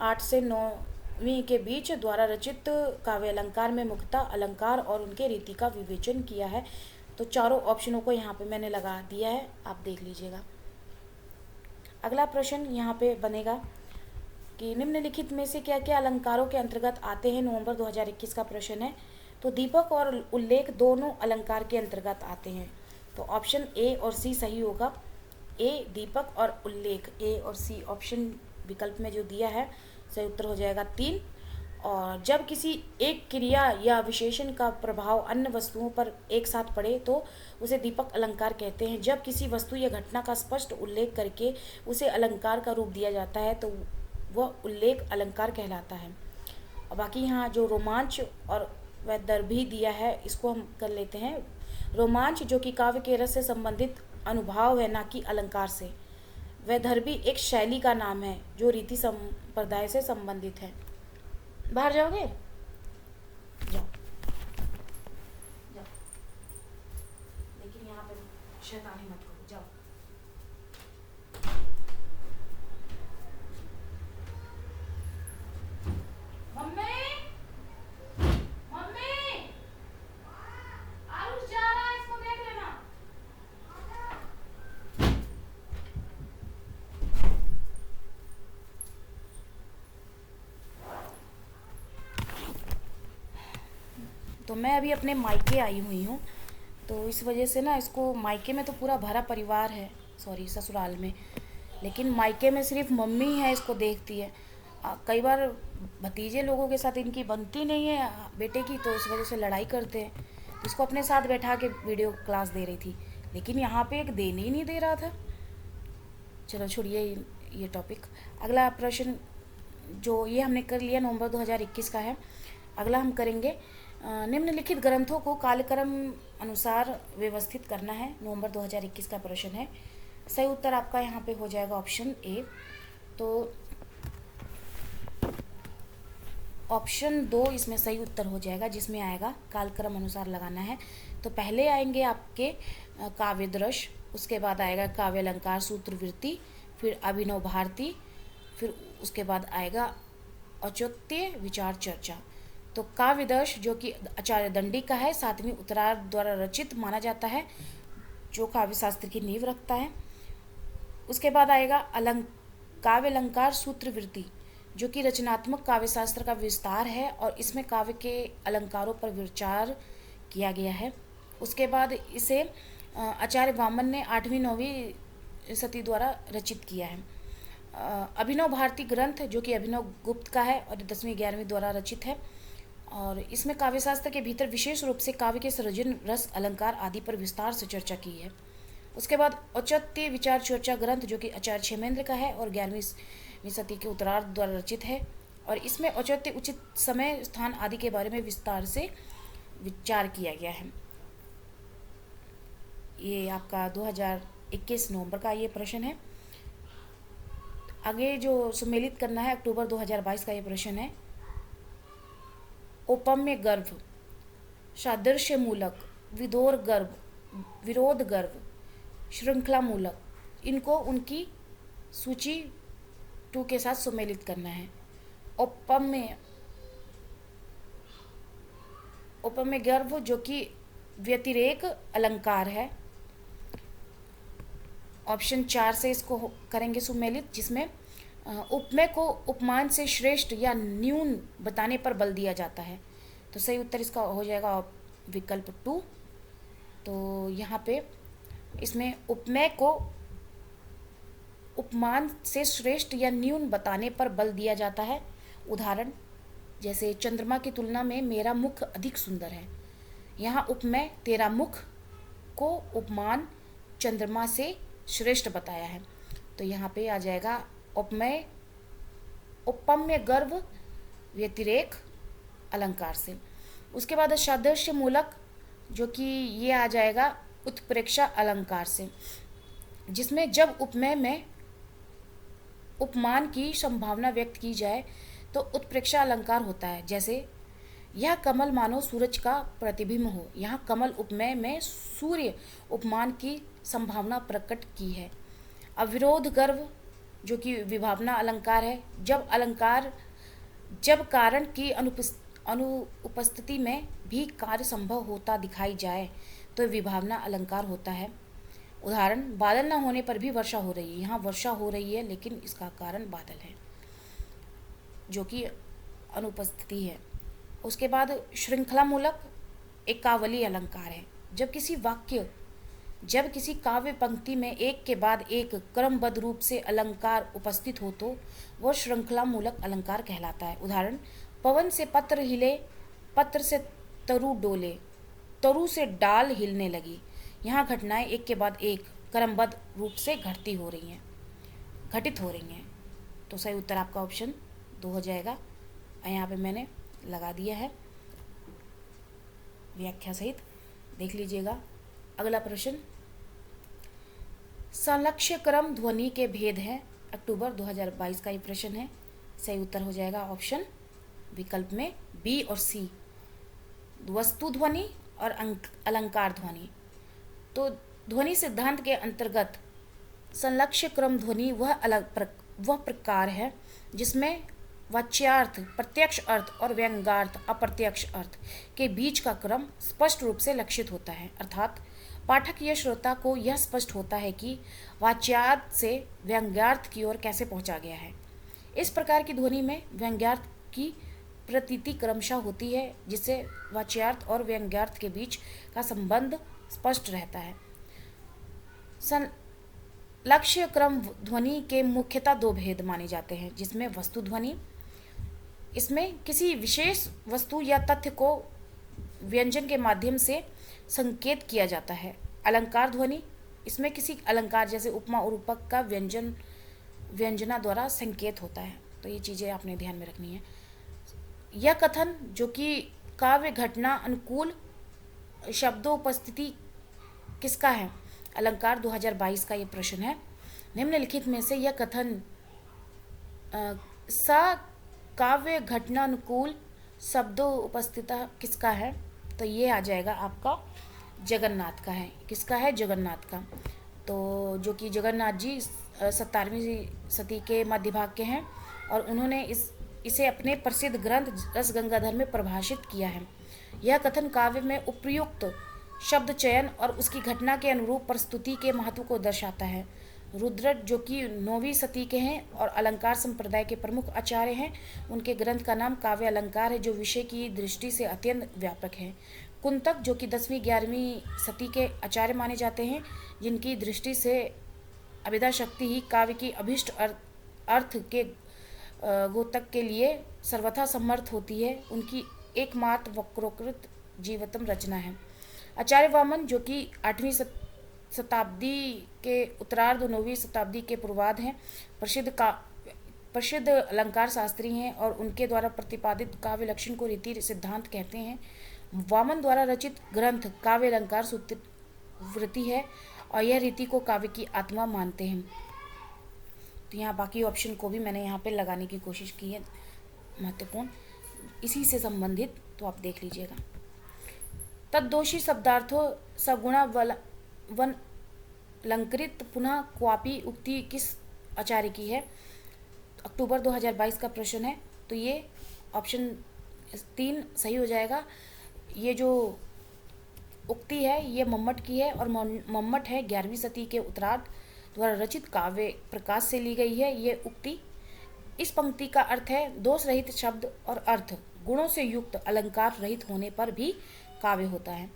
8 से 9वीं के बीच द्वारा रचित काव्य अलंकार में मुख्यतः अलंकार और उनके रीति का विवेचन किया है। तो चारों ऑप्शनों को यहाँ पे मैंने लगा दिया है, आप देख लीजिएगा। अगला प्रश्न यहाँ पे बनेगा कि निम्नलिखित में से क्या क्या अलंकारों के अंतर्गत आते हैं? नवंबर 2021 का प्रश्न है। तो दीपक और उल्लेख दोनों अलंकार के अंतर्गत आते हैं। तो ऑप्शन A और C सही होगा। A दीपक और उल्लेख, A और C ऑप्शन विकल्प में जो दिया है सही उत्तर हो जाएगा 3। और जब किसी एक क्रिया या विशेषण का प्रभाव अन्य वस्तुओं पर एक साथ पड़े तो उसे दीपक अलंकार कहते हैं। जब किसी वस्तु या घटना का स्पष्ट उल्लेख करके उसे अलंकार का रूप दिया जाता है तो वह उल्लेख अलंकार कहलाता है। और बाकी यहाँ जो रोमांच और वैदर्भी दिया है इसको हम कर लेते हैं। रोमांच जो कि काव्य के रस से संबंधित अनुभव है, ना कि अलंकार से। वैदर्भी एक शैली का नाम है जो रीति संप्रदाय से संबंधित है। बाहर जाओगे? जाओ जाओ, लेकिन यहाँ पर शैतानी मत करो, जाओ। मम्मी मम्मी आरुष जा रहा है, इसको देख लेना। तो मैं अभी अपने मायके आई हुई हूँ, तो इस वजह से ना इसको मायके में तो पूरा भरा परिवार है, सॉरी ससुराल में, लेकिन मायके में सिर्फ मम्मी है इसको देखती है। कई बार भतीजे लोगों के साथ इनकी बनती नहीं है बेटे की, तो इस वजह से लड़ाई करते हैं। तो इसको अपने साथ बैठा के वीडियो क्लास दे रही थी, लेकिन यहाँ पे एक देने ही नहीं दे रहा था। चलो छोड़िए ये टॉपिक। अगला प्रश्न जो ये हमने कर लिया नवंबर 2021 का है। अगला हम करेंगे निम्नलिखित ग्रंथों को कालक्रम अनुसार व्यवस्थित करना है। नवंबर 2021 का प्रश्न है। सही उत्तर आपका यहाँ पे हो जाएगा ऑप्शन ए। तो ऑप्शन 2 इसमें सही उत्तर हो जाएगा, जिसमें आएगा कालक्रम अनुसार लगाना है। तो पहले आएंगे आपके काव्य दृश्य, उसके बाद आएगा काव्य अलंकार सूत्रवृत्ति, फिर अभिनव भारती, फिर उसके बाद आएगा औचित्य विचार चर्चा। तो काव्यदर्श जो कि आचार्य दंडी का है, 7वीं उत्तरार्ध द्वारा रचित माना जाता है, जो काव्य शास्त्र की नींव रखता है। उसके बाद आएगा काव्य अलंकार सूत्रवृत्ति, जो कि रचनात्मक काव्य शास्त्र का विस्तार है और इसमें काव्य के अलंकारों पर विचार किया गया है। उसके बाद इसे आचार्य वामन ने 8वीं 9वीं सदी द्वारा रचित किया है। अभिनव भारती ग्रंथ जो कि अभिनव गुप्त का है और 10वीं 11वीं द्वारा रचित है, और इसमें काव्यशास्त्र के भीतर विशेष रूप से काव्य के सृजन, रस, अलंकार आदि पर विस्तार से चर्चा की है। उसके बाद औचित्य विचार चर्चा ग्रंथ जो कि आचार्य क्षेमेंद्र का है और 11वीं सदी के उत्तरार्ध द्वारा रचित है, और इसमें औचित्य, उचित समय, स्थान आदि के बारे में विस्तार से विचार किया गया है। ये आपका 2021 नवंबर का ये प्रश्न है। आगे जो सुमेलित करना है अक्टूबर 2022 का ये प्रश्न है। औपम्य गर्भ, सादृश्य मूलक, विदोर गर्भ, विरोध गर्भ, श्रृंखला मूलक, इनको उनकी सूची 2 के साथ सुमेलित करना है। औपम्य गर्भ जो कि व्यतिरेक अलंकार है, ऑप्शन 4 से इसको करेंगे सुमेलित, जिसमें उपमेय को उपमान से श्रेष्ठ या न्यून बताने पर बल दिया जाता है। तो सही उत्तर इसका हो जाएगा विकल्प 2। तो यहाँ पे इसमें उपमेय को उपमान से श्रेष्ठ या न्यून बताने पर बल दिया जाता है। उदाहरण जैसे चंद्रमा की तुलना में मेरा मुख अधिक सुंदर है। यहाँ उपमेय तेरा मुख को उपमान चंद्रमा से श्रेष्ठ बताया है। तो यहाँ पे आ जाएगा उपमेय औपम्य गर्भ व्यतिरेक अलंकार से। उसके बाद सादृश्य मूलक जो कि ये आ जाएगा उत्प्रेक्षा अलंकार से, जिसमें जब उपमेय में उपमान की संभावना व्यक्त की जाए तो उत्प्रेक्षा अलंकार होता है। जैसे यह कमल मानो सूरज का प्रतिबिंब हो। यहाँ कमल उपमेय में सूर्य उपमान की संभावना प्रकट की है। अविरोध गर्भ जो कि विभावना अलंकार है, जब कारण की अनुपस्थिति में भी कार्य संभव होता दिखाई जाए तो विभावना अलंकार होता है। उदाहरण बादल न होने पर भी वर्षा हो रही है। यहाँ वर्षा हो रही है लेकिन इसका कारण बादल है, जो कि अनुपस्थिति है। उसके बाद श्रृंखला मूलक एकावली अलंकार है। जब किसी काव्य पंक्ति में एक के बाद एक क्रमबद्ध रूप से अलंकार उपस्थित हो तो वह श्रृंखला मूलक अलंकार कहलाता है। उदाहरण पवन से पत्र हिले, पत्र से तरु डोले, तरु से डाल हिलने लगी। यहाँ घटनाएं एक के बाद एक क्रमबद्ध रूप से घटित हो रही हैं। तो सही उत्तर आपका ऑप्शन 2 हो जाएगा। यहाँ पे मैंने लगा दिया है व्याख्या सहित, देख लीजिएगा। अगला प्रश्न संलक्ष्य क्रम ध्वनि के भेद है। अक्टूबर 2022 का ये प्रश्न है। सही उत्तर हो जाएगा ऑप्शन विकल्प में बी और सी, वस्तु ध्वनि और अलंकार ध्वनि। तो ध्वनि सिद्धांत के अंतर्गत संलक्ष्य क्रम ध्वनि वह प्रकार है जिसमें वाच्यार्थ, प्रत्यक्ष अर्थ और व्यंग्यार्थ, अप्रत्यक्ष अर्थ के बीच का क्रम स्पष्ट रूप से लक्षित होता है। अर्थात पाठक या श्रोता को यह स्पष्ट होता है कि वाच्यार्थ से व्यंग्यार्थ की ओर कैसे पहुंचा गया है। इस प्रकार की ध्वनि में व्यंग्यार्थ की प्रतीति क्रमशः होती है, जिससे वाच्यार्थ और व्यंग्यार्थ के बीच का संबंध स्पष्ट रहता है। लक्ष्य क्रम ध्वनि के मुख्यतः 2 भेद माने जाते हैं, जिसमें वस्तु ध्वनि, इसमें किसी विशेष वस्तु या तथ्य को व्यंजन के माध्यम से संकेत किया जाता है। अलंकार ध्वनि, इसमें किसी अलंकार जैसे उपमा और रूपक का व्यंजना द्वारा संकेत होता है। तो ये चीज़ें आपने ध्यान में रखनी है। यह कथन जो कि काव्य घटना अनुकूल शब्दोपस्थिति किसका है? अलंकार 2022 का ये प्रश्न है। निम्नलिखित में से यह कथन सा काव्य घटनानुकूल शब्दों उपस्थित किसका है? तो ये आ जाएगा आपका जगन्नाथ का है। किसका है? जगन्नाथ का। तो जो कि जगन्नाथ जी 17वीं सदी के मध्य भाग के हैं और उन्होंने इसे अपने प्रसिद्ध ग्रंथ रस गंगाधर में परिभाषित किया है। यह कथन काव्य में उपयुक्त शब्द चयन और उसकी घटना के अनुरूप प्रस्तुति के महत्व को दर्शाता है। रुद्रट जो कि 9वीं सदी के हैं और अलंकार संप्रदाय के प्रमुख आचार्य हैं, उनके ग्रंथ का नाम काव्य अलंकार है जो विषय की दृष्टि से अत्यंत व्यापक है। कुंतक जो कि 10वीं-11वीं सदी के आचार्य माने जाते हैं, जिनकी दृष्टि से अभिधा शक्ति ही काव्य की अभिष्ट अर्थ के गोतक के लिए सर्वथा समर्थ होती है, उनकी एकमात्र वक्रोकृत जीवतम रचना है। आचार्य वामन जो कि 8वीं शताब्दी के उत्तरार्ध 9वीं शताब्दी के पूर्वार्ध हैं, प्रसिद्ध अलंकार शास्त्री हैं और उनके द्वारा प्रतिपादित काव्य लक्षण को रीति सिद्धांत कहते हैं। वामन द्वारा रचित ग्रंथ काव्य अलंकार सूत्रवृत्ति है और यह रीति को काव्य की आत्मा मानते हैं। तो यहाँ बाकी ऑप्शन को भी मैंने यहाँ पे लगाने की कोशिश की है महत्वपूर्ण इसी से संबंधित, तो आप देख लीजिएगा। तद्दोषी शब्दार्थों सगुणा वन अलंकृत पुनः क्वापी उक्ति किस आचार्य की है? अक्टूबर 2022 का प्रश्न है। तो ये ऑप्शन 3 सही हो जाएगा। ये जो उक्ति है ये मम्मट की है और मम्मट है 11वीं सदी के उत्तरार्ध द्वारा रचित काव्य प्रकाश से ली गई है ये उक्ति। इस पंक्ति का अर्थ है दोष रहित शब्द और अर्थ गुणों से युक्त अलंकार रहित होने पर भी काव्य होता है।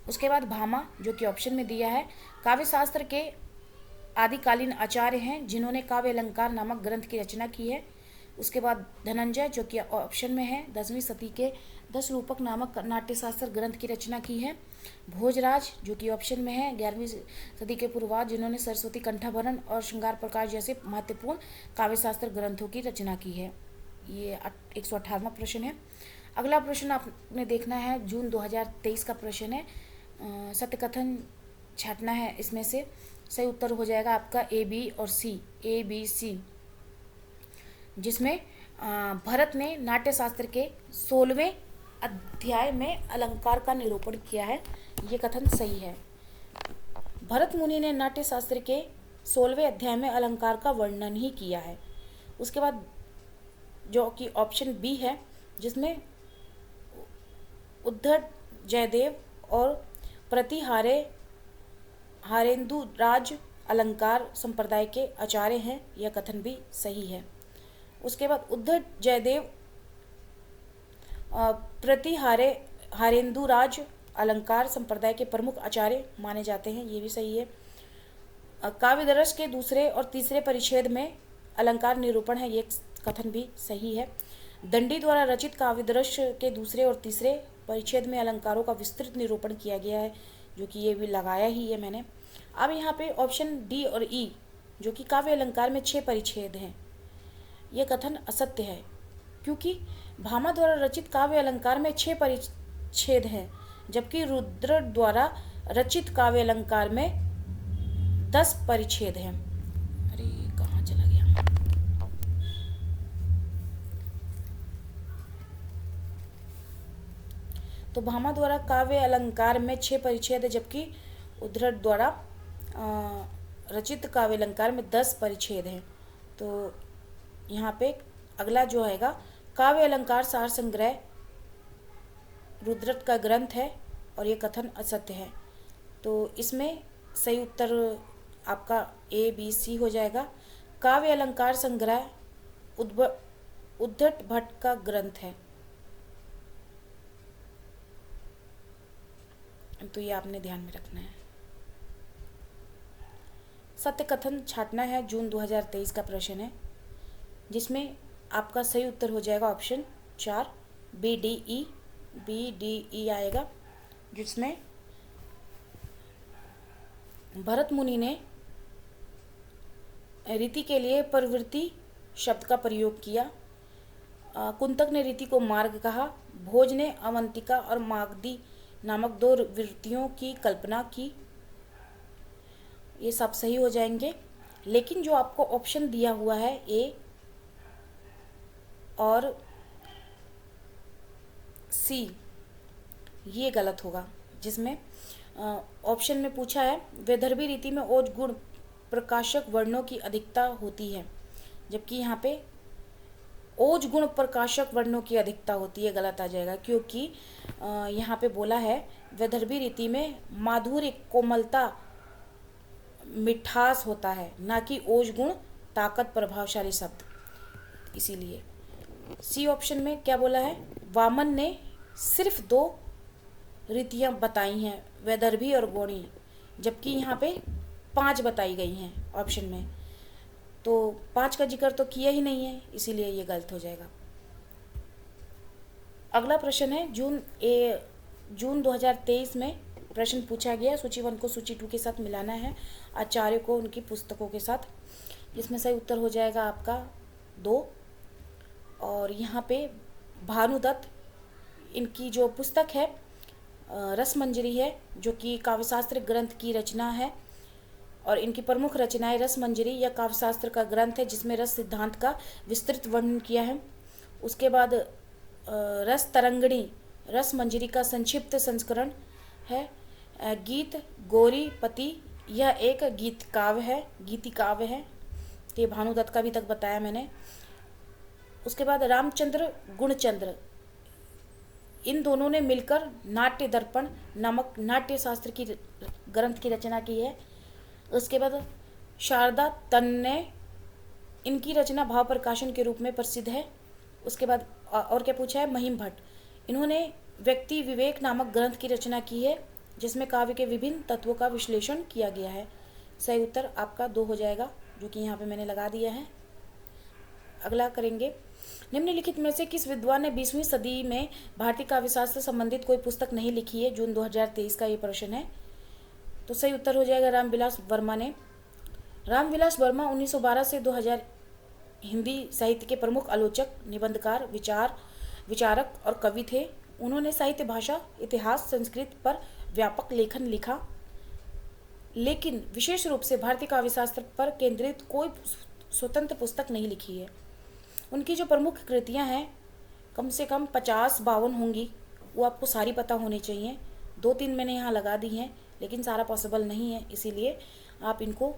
उसके बाद भामा जो कि ऑप्शन में दिया है, काव्य शास्त्र के आदिकालीन आचार्य हैं जिन्होंने काव्य अलंकार नामक ग्रंथ की रचना की है। उसके बाद धनंजय जो कि ऑप्शन में है, 10वीं सदी के 10 रूपक नामक नाट्यशास्त्र ग्रंथ की रचना की है। भोजराज जो कि ऑप्शन में है, 11वीं सदी के पूर्वार्ध, जिन्होंने सरस्वती कंठाभरण और श्रृंगार प्रकाश जैसे महत्वपूर्ण काव्यशास्त्र ग्रंथों की रचना की है। ये 118वां प्रश्न है। अगला प्रश्न आपने देखना है, जून 2023 का प्रश्न है। सत्यकथन छांटना है, इसमें से सही उत्तर हो जाएगा आपका ए बी और सी, ए बी सी, जिसमें भरत ने नाट्यशास्त्र के 16वें अध्याय में अलंकार का निरूपण किया है। ये कथन सही है। भरत मुनि ने नाट्यशास्त्र के 16वें अध्याय में अलंकार का वर्णन ही किया है। उसके बाद जो कि ऑप्शन बी है, जिसमें उद्धट जयदेव और हारेंदु राज अलंकार संप्रदाय के आचार्य हैं, यह कथन भी सही है। उसके बाद उद्धट जयदेव हारेंदु राज अलंकार संप्रदाय के प्रमुख आचार्य माने जाते हैं, ये भी सही है। काव्यदर्श के दूसरे और तीसरे परिच्छेद में अलंकार निरूपण है, ये कथन भी सही है। दंडी द्वारा रचित काव्यदर्श के दूसरे और तीसरे परिच्छेद में अलंकारों का विस्तृत निरूपण किया गया है, जो कि ये भी लगाया ही है मैंने। अब यहाँ पे ऑप्शन डी और ई जो कि काव्य अलंकार में 6 परिच्छेद हैं, ये कथन असत्य है, क्योंकि भामा द्वारा रचित काव्य अलंकार में 6 परिच्छेद हैं, जबकि रुद्र द्वारा रचित काव्य अलंकार में 10 परिच्छेद हैं। अरे कहाँ चला गया? तो भामा द्वारा काव्य अलंकार में 6 परिच्छेद है, जबकि उद्धट द्वारा रचित काव्य अलंकार में 10 परिच्छेद हैं। तो यहाँ पे अगला जो आएगा, काव्य अलंकार सार संग्रह रुद्रट का ग्रंथ है और ये कथन असत्य है। तो इसमें सही उत्तर आपका ए बी सी हो जाएगा। काव्य अलंकार संग्रह उद्धट भट्ट का ग्रंथ है, तो ये आपने ध्यान में रखना है। सत्य कथन छांटना है, जून 2023 का प्रश्न है, जिसमें आपका सही उत्तर हो जाएगा ऑप्शन 4, बी डी ई आएगा, जिसमें भरत मुनि ने रीति के लिए प्रवृत्ति शब्द का प्रयोग किया कुंतक ने रीति को मार्ग कहा। भोज ने अवंतिका और मागधी नामक दो वृत्तियों की कल्पना की। ये सब सही हो जाएंगे, लेकिन जो आपको ऑप्शन दिया हुआ है ए और सी, ये गलत होगा। जिसमें ऑप्शन में पूछा है वैदर्भी रीति में ओज गुण प्रकाशक वर्णों की अधिकता होती है, जबकि यहाँ पे ओज गुण प्रकाशक वर्णों की अधिकता होती है, गलत आ जाएगा। क्योंकि यहाँ पे बोला है वैदर्भी रीति में माधुर्य, कोमलता, मिठास होता है, ना कि ओज गुण, ताकत, प्रभावशाली शब्द। इसीलिए सी ऑप्शन में क्या बोला है, वामन ने सिर्फ दो रीतियाँ बताई हैं, वैदर्भी और गौणी, जबकि यहाँ पे 5 बताई गई हैं ऑप्शन में। तो 5 का जिक्र तो किया ही नहीं है, इसीलिए ये गलत हो जाएगा। अगला प्रश्न है जून 2023 में प्रश्न पूछा गया। सूची 1 को सूची 2 के साथ मिलाना है, आचार्य को उनकी पुस्तकों के साथ। जिसमें सही उत्तर हो जाएगा आपका 2। और यहाँ पे भानुदत्त, इनकी जो पुस्तक है रसमंजरी है, जो कि काव्यशास्त्र ग्रंथ की रचना है। और इनकी प्रमुख रचनाएं रसमंजरी या काव्यशास्त्र का ग्रंथ है, जिसमें रस सिद्धांत का विस्तृत वर्णन किया है। उसके बाद रस तरंगिणी रसमंजरी का संक्षिप्त संस्करण है। गीत गौरीपति, यह एक गीति काव्य है। ये भानुदत्त का भी तक बताया मैंने। उसके बाद रामचंद्र गुणचंद्र, इन दोनों ने मिलकर नाट्य दर्पण नामक नाट्य शास्त्र की ग्रंथ की रचना की है। उसके बाद शारदा तन्ने, इनकी रचना भाव प्रकाशन के रूप में प्रसिद्ध है। उसके बाद और क्या पूछा है, महिम भट्ट, इन्होंने व्यक्ति विवेक नामक ग्रंथ की रचना की है, जिसमें काव्य के विभिन्न तत्वों का विश्लेषण किया गया है। सही उत्तर आपका 2 हो जाएगा, जो कि यहाँ पे मैंने लगा दिया है। अगला करेंगे, निम्नलिखित में से किस विद्वान ने 20वीं सदी में भारतीय काव्यशास्त्र से संबंधित कोई पुस्तक नहीं लिखी है। जून 2023 का ये प्रश्न है। तो सही उत्तर हो जाएगा रामविलास वर्मा ने। रामविलास वर्मा 1912 से 2000 हिंदी साहित्य के प्रमुख आलोचक, निबंधकार, विचारक और कवि थे। उन्होंने साहित्य, भाषा, इतिहास, संस्कृत पर व्यापक लेखन लिखा, लेकिन विशेष रूप से भारतीय काव्यशास्त्र पर केंद्रित कोई स्वतंत्र पुस्तक नहीं लिखी है। उनकी जो प्रमुख कृतियां हैं, कम से कम 50-52 होंगी, वो आपको सारी पता होनी चाहिए। 2-3 मैंने यहाँ लगा दी हैं, लेकिन सारा पॉसिबल नहीं है, इसीलिए आप इनको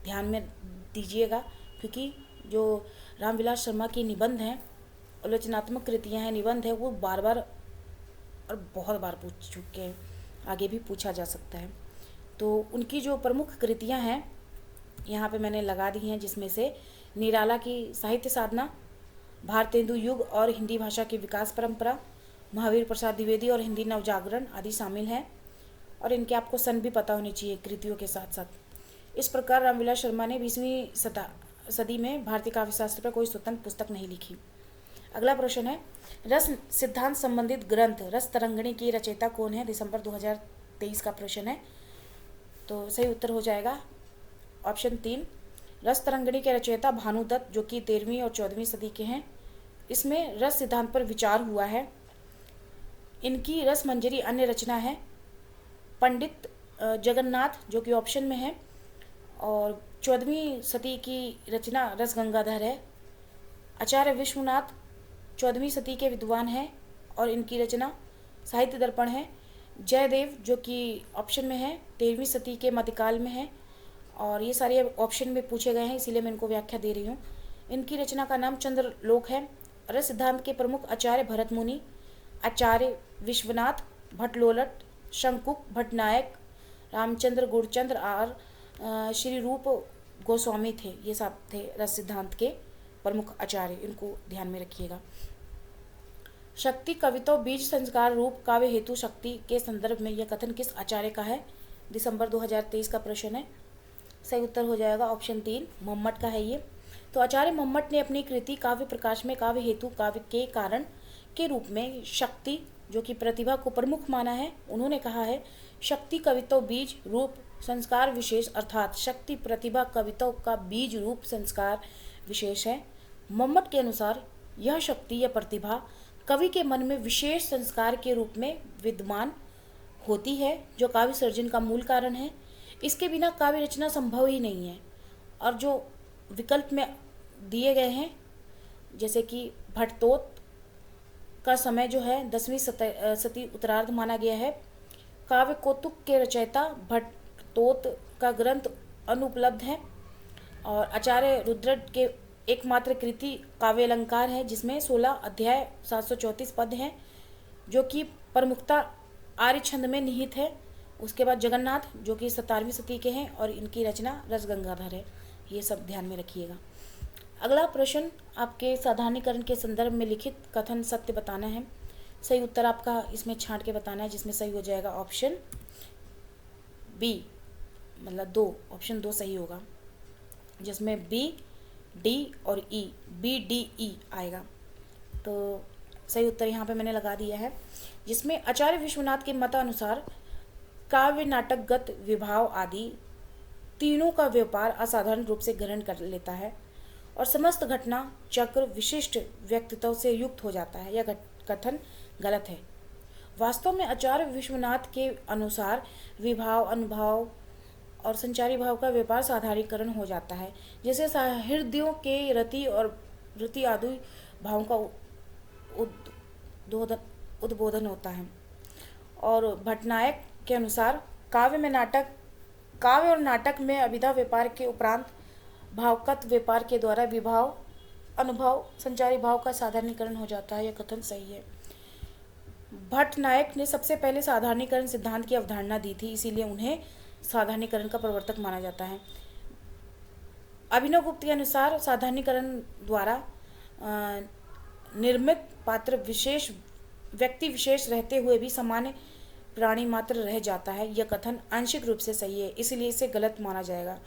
ध्यान में दीजिएगा। क्योंकि जो रामविलास शर्मा की निबंध हैं, आलोचनात्मक कृतियाँ हैं, निबंध है, वो बार बार और बहुत बार पूछ चुके हैं, आगे भी पूछा जा सकता है। तो उनकी जो प्रमुख कृतियाँ हैं यहाँ पे मैंने लगा दी हैं, जिसमें से निराला की साहित्य साधना, भारतेंदु युग और हिंदी भाषा की विकास परंपरा, महावीर प्रसाद द्विवेदी और हिंदी नवजागरण आदि शामिल हैं। और इनके आपको सन भी पता होनी चाहिए कृतियों के साथ साथ। इस प्रकार रामविलास शर्मा ने 20वीं सदी में भारतीय काव्यशास्त्र पर कोई स्वतंत्र पुस्तक नहीं लिखी। अगला प्रश्न है, रस सिद्धांत संबंधित ग्रंथ रस तरंगिणी की रचयिता कौन है। दिसंबर 2023 का प्रश्न है। तो सही उत्तर हो जाएगा ऑप्शन 3। रस तरंगिणी के रचयिता भानुदत्त, जो कि 13वीं और 14वीं सदी के हैं। इसमें रस सिद्धांत पर विचार हुआ है। इनकी रस मंजरी अन्य रचना है। पंडित जगन्नाथ, जो कि ऑप्शन में है, और 14वीं सदी की रचना रस गंगाधर है। आचार्य विश्वनाथ 14वीं सदी के विद्वान हैं और इनकी रचना साहित्य दर्पण है। जयदेव, जो कि ऑप्शन में है, 13वीं सदी के मध्यकाल में है। और ये सारे ऑप्शन में पूछे गए हैं, इसीलिए मैं इनको व्याख्या दे रही हूँ। इनकी रचना का नाम चंद्रलोक है। रस सिद्धांत के प्रमुख आचार्य भरत मुनि, आचार्य विश्वनाथ भट्टलोलट, शंकुक भट्टनायक, रामचंद्र गुणचंद्र और श्री रूप गोस्वामी थे। ये सब थे रस सिद्धांत के प्रमुख आचार्य, इनको ध्यान में रखिएगा। शक्ति कविता बीज संस्कार रूप काव्य हेतु शक्ति के संदर्भ में यह कथन किस आचार्य का है। दिसंबर 2023 का प्रश्न है। सही उत्तर हो जाएगा ऑप्शन 3, मम्मट का है ये। तो आचार्य मम्मट ने अपनी कृति काव्य प्रकाश में काव्य हेतु काव्य के कारण के रूप में शक्ति, जो कि प्रतिभा को प्रमुख माना है। उन्होंने कहा है, शक्ति कविता बीज रूप संस्कार विशेष, अर्थात शक्ति प्रतिभा कविता का बीज रूप संस्कार विशेष है। मम्मट के अनुसार यह शक्ति या प्रतिभा कवि के मन में विशेष संस्कार के रूप में विद्यमान होती है, जो काव्य सर्जन का मूल कारण है। इसके बिना काव्य रचना संभव ही नहीं है। और जो विकल्प में दिए गए हैं, जैसे कि भट्टतोत का समय जो है 10वीं सदी उत्तरार्ध माना गया है। काव्य कौतुक के रचयिता भट्टतोत का ग्रंथ अनुपलब्ध है। और आचार्य रुद्रट के एकमात्र कृति काव्य अलंकार है, जिसमें 16 अध्याय 734 पद हैं, जो कि प्रमुखता आर्य छंद में निहित है। उसके बाद जगन्नाथ, जो कि 17वीं सदी के हैं, और इनकी रचना रस गंगाधर है। ये सब ध्यान में रखिएगा। अगला प्रश्न आपके साधारणीकरण के संदर्भ में लिखित कथन सत्य बताना है। सही उत्तर आपका इसमें छांट के बताना है, जिसमें सही हो जाएगा ऑप्शन बी, मतलब 2, ऑप्शन 2 सही होगा, जिसमें बी, डी और ई, बी, डी, ई आएगा। तो सही उत्तर यहाँ पे मैंने लगा दिया है, जिसमें आचार्य विश्वनाथ के मतानुसार काव्य नाटकगत विभाव आदि तीनों का व्यापार असाधारण रूप से ग्रहण कर लेता है और समस्त घटना चक्र विशिष्ट व्यक्तित्व से युक्त हो जाता है। यह कथन गलत है। वास्तव में आचार्य विश्वनाथ के अनुसार विभाव, अनुभाव और संचारी भाव का व्यापार साधारणीकरण हो जाता है, जैसे हृदयों के रति और रति आदि भावों का उद्बोधन होता है। और भट्टनायक के अनुसार काव्य और नाटक में अभिधा व्यापार के उपरांत भावगत व्यापार के द्वारा विभाव, अनुभव, संचारी भाव का साधारणीकरण हो जाता है। यह कथन सही है। भट्टनायक ने सबसे पहले साधारणीकरण सिद्धांत की अवधारणा दी थी, इसीलिए उन्हें साधारणीकरण का प्रवर्तक माना जाता है। अभिनव गुप्त के अनुसार साधारणीकरण द्वारा निर्मित पात्र विशेष व्यक्ति विशेष रहते हुए भी सामान्य प्राणी मात्र रह जाता है। यह कथन आंशिक रूप से सही है, इसलिए इसे गलत माना जाएगा।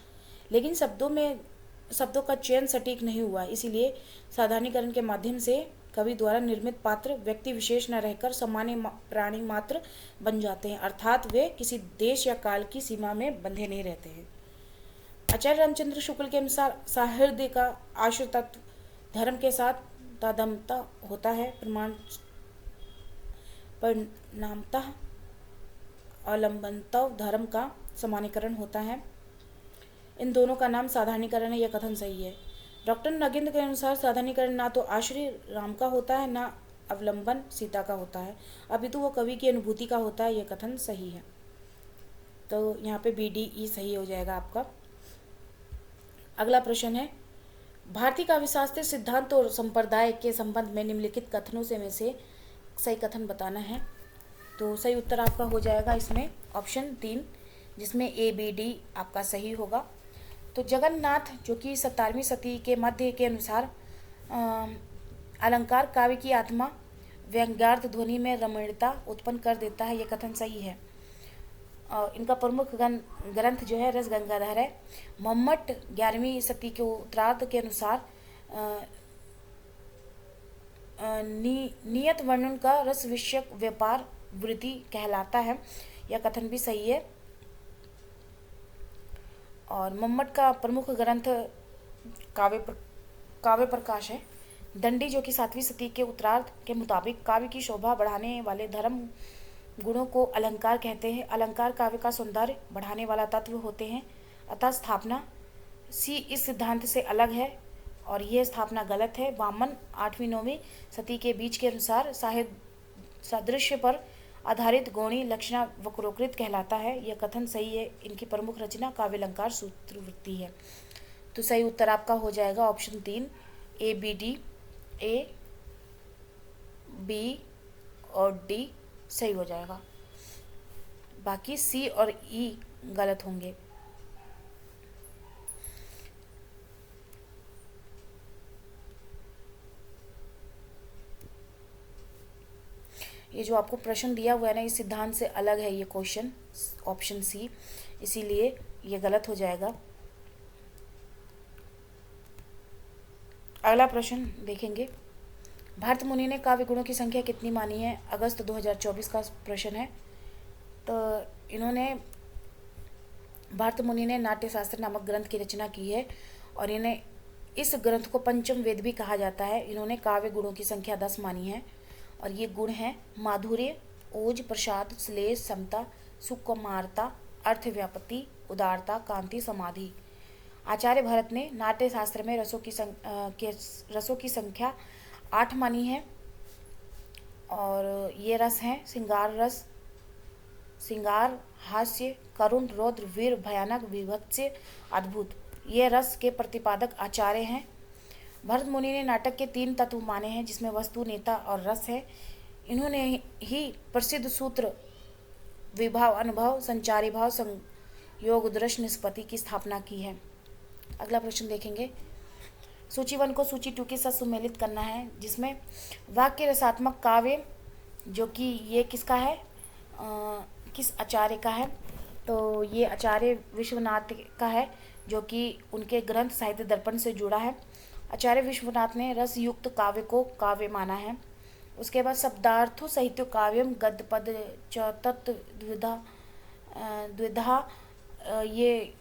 लेकिन शब्दों का चयन सटीक नहीं हुआ, इसीलिए साधारणीकरण के माध्यम से कवि द्वारा निर्मित पात्र व्यक्ति विशेष न रहकर सामान्य प्राणी मात्र बन जाते हैं, अर्थात वे किसी देश या काल की सीमा में बंधे नहीं रहते हैं। आचार्य रामचंद्र शुक्ल के अनुसार साहृदय का आश्रितत्व धर्म के साथ तादात्म्य होता है, परिणामतः अवलंबनतः धर्म का समानीकरण होता है। इन दोनों का नाम साधारणीकरण है। यह कथन सही है। डॉक्टर नगेंद्र के अनुसार साधारणीकरण ना तो आश्रय राम का होता है, ना अवलंबन सीता का होता है, अपितु वो कवि की अनुभूति का होता है। यह कथन सही है। तो यहाँ पे बी, डी, ई सही हो जाएगा आपका। अगला प्रश्न है, भारतीय काव्यशास्त्र सिद्धांत और संप्रदाय के संबंध में निम्नलिखित कथनों में से सही कथन बताना है। तो सही उत्तर आपका हो जाएगा इसमें ऑप्शन 3, जिसमें ए, बी, डी आपका सही होगा। तो जगन्नाथ, जो कि 17वीं सदी के मध्य के अनुसार अलंकार काव्य की आत्मा व्यंग्यार्थ ध्वनि में रमणीयता उत्पन्न कर देता है। यह कथन सही है। इनका प्रमुख ग्रंथ जो है रस गंगाधर है। मम्मट 11वीं सदी के उत्तरार्ध के अनुसार नियत वर्णन का रस विषयक व्यापार वृद्धि कहलाता है। यह कथन भी सही है। और मम्मट का प्रमुख ग्रंथ काव्य प्रकाश है। दंडी, जो कि 7वीं सदी के उत्तरार्ध के मुताबिक काव्य की शोभा बढ़ाने वाले धर्म गुणों को अलंकार कहते हैं। अलंकार काव्य का सौंदर्य बढ़ाने वाला तत्व होते हैं। अतः स्थापना सी इस सिद्धांत से अलग है और यह स्थापना गलत है। वामन 8वीं-9वीं सदी के बीच के अनुसार सादृश्य पर आधारित गौणी लक्षणा वक्रोकृत कहलाता है। यह कथन सही है। इनकी प्रमुख रचना काव्यालंकार सूत्रवृत्ति है। तो सही उत्तर आपका हो जाएगा ऑप्शन 3, ए, बी, डी, ए, बी और डी सही हो जाएगा। बाकी सी और ई गलत होंगे। ये जो आपको प्रश्न दिया हुआ है ना, इस सिद्धांत से अलग है ये क्वेश्चन, ऑप्शन सी, इसीलिए ये गलत हो जाएगा। अगला प्रश्न देखेंगे, भारत मुनि ने काव्य गुणों की संख्या कितनी मानी है? अगस्त 2024 का प्रश्न है। तो इन्होंने भारत मुनि ने नाट्यशास्त्र नामक ग्रंथ की रचना की है और इस ग्रंथ को पंचम वेद भी कहा जाता है। इन्होंने काव्य गुणों की संख्या 10 मानी है और ये गुण हैं माधुर्य, ओज, प्रसाद, श्लेष, समता, सुकुमारता, अर्थ व्यापति, उदारता, कांति, समाधि। आचार्य भरत ने नाट्य शास्त्र में रसों की संख्या 8 मानी है और ये रस हैं श्रृंगार रस, श्रृंगार, हास्य, करुण, रौद्र, वीर, भयानक, विभत्स, अद्भुत। ये रस के प्रतिपादक आचार्य हैं। भरत मुनि ने नाटक के 3 तत्व माने हैं जिसमें वस्तु, नेता और रस है। इन्होंने ही प्रसिद्ध सूत्र विभाव, अनुभव, संचारी भाव, संयोग, दृश्य, निष्पत्ति की स्थापना की है। अगला प्रश्न देखेंगे। सूची 1 को सूची 2 के साथ सुमेलित करना है, जिसमें वाक्य रसात्मक काव्य, जो कि ये किसका है, किस आचार्य का है, तो ये आचार्य विश्वनाथ का है, जो कि उनके ग्रंथ साहित्य दर्पण से जुड़ा है। आचार्य विश्वनाथ ने रस युक्त काव्य को काव्य माना है। उसके बाद शब्दार्थो साहित्य काव्यम गद्य पद च तत् द्विधा, ये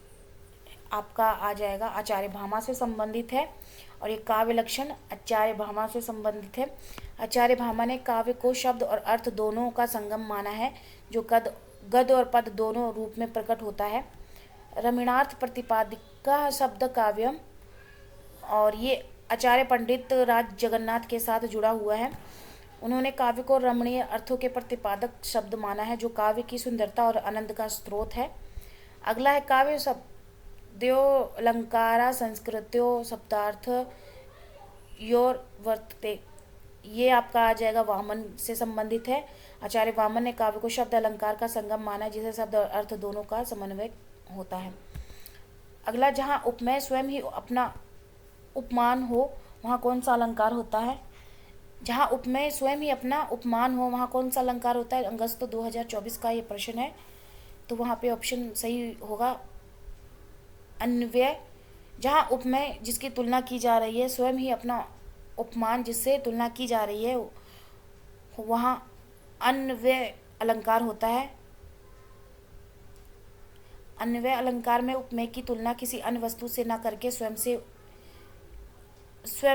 आपका आ जाएगा आचार्य भामा से संबंधित है और ये काव्य लक्षण आचार्य भामा से संबंधित है। आचार्य भामा ने काव्य को शब्द और अर्थ दोनों का संगम माना है, जो गद्य और पद दोनों रूप में प्रकट होता है। रमणार्थ प्रतिपादिका शब्द काव्यम, और ये आचार्य पंडित राज जगन्नाथ के साथ जुड़ा हुआ है। उन्होंने काव्य को रमणीय अर्थों के प्रतिपादक शब्द माना है, जो काव्य की सुंदरता और आनंद का स्रोत है। अगला है काव्य शब्दो अलंकारा संस्कृत्यो शब्दार्थ योर वर्तते, ये आपका आ जाएगा वामन से संबंधित है। आचार्य वामन ने काव्य को शब्द अलंकार का संगम माना है, जिसे शब्द और अर्थ दोनों का समन्वय होता है। अगला, जहाँ उपमेय स्वयं ही अपना उपमान हो वहाँ कौन सा अलंकार होता है। जहाँ उपमेय स्वयं ही अपना उपमान हो वहाँ कौन सा अलंकार होता है। अगस्त 2024 का ये प्रश्न है, तो वहाँ पे ऑप्शन सही होगा अन्वय। जहाँ उपमेय जिसकी तुलना की जा रही है स्वयं ही अपना उपमान जिससे तुलना की जा रही है वहाँ अन्वय अलंकार होता है। अन्वय अलंकार में उपमेय की तुलना किसी अन्य वस्तु से न करके स्वयं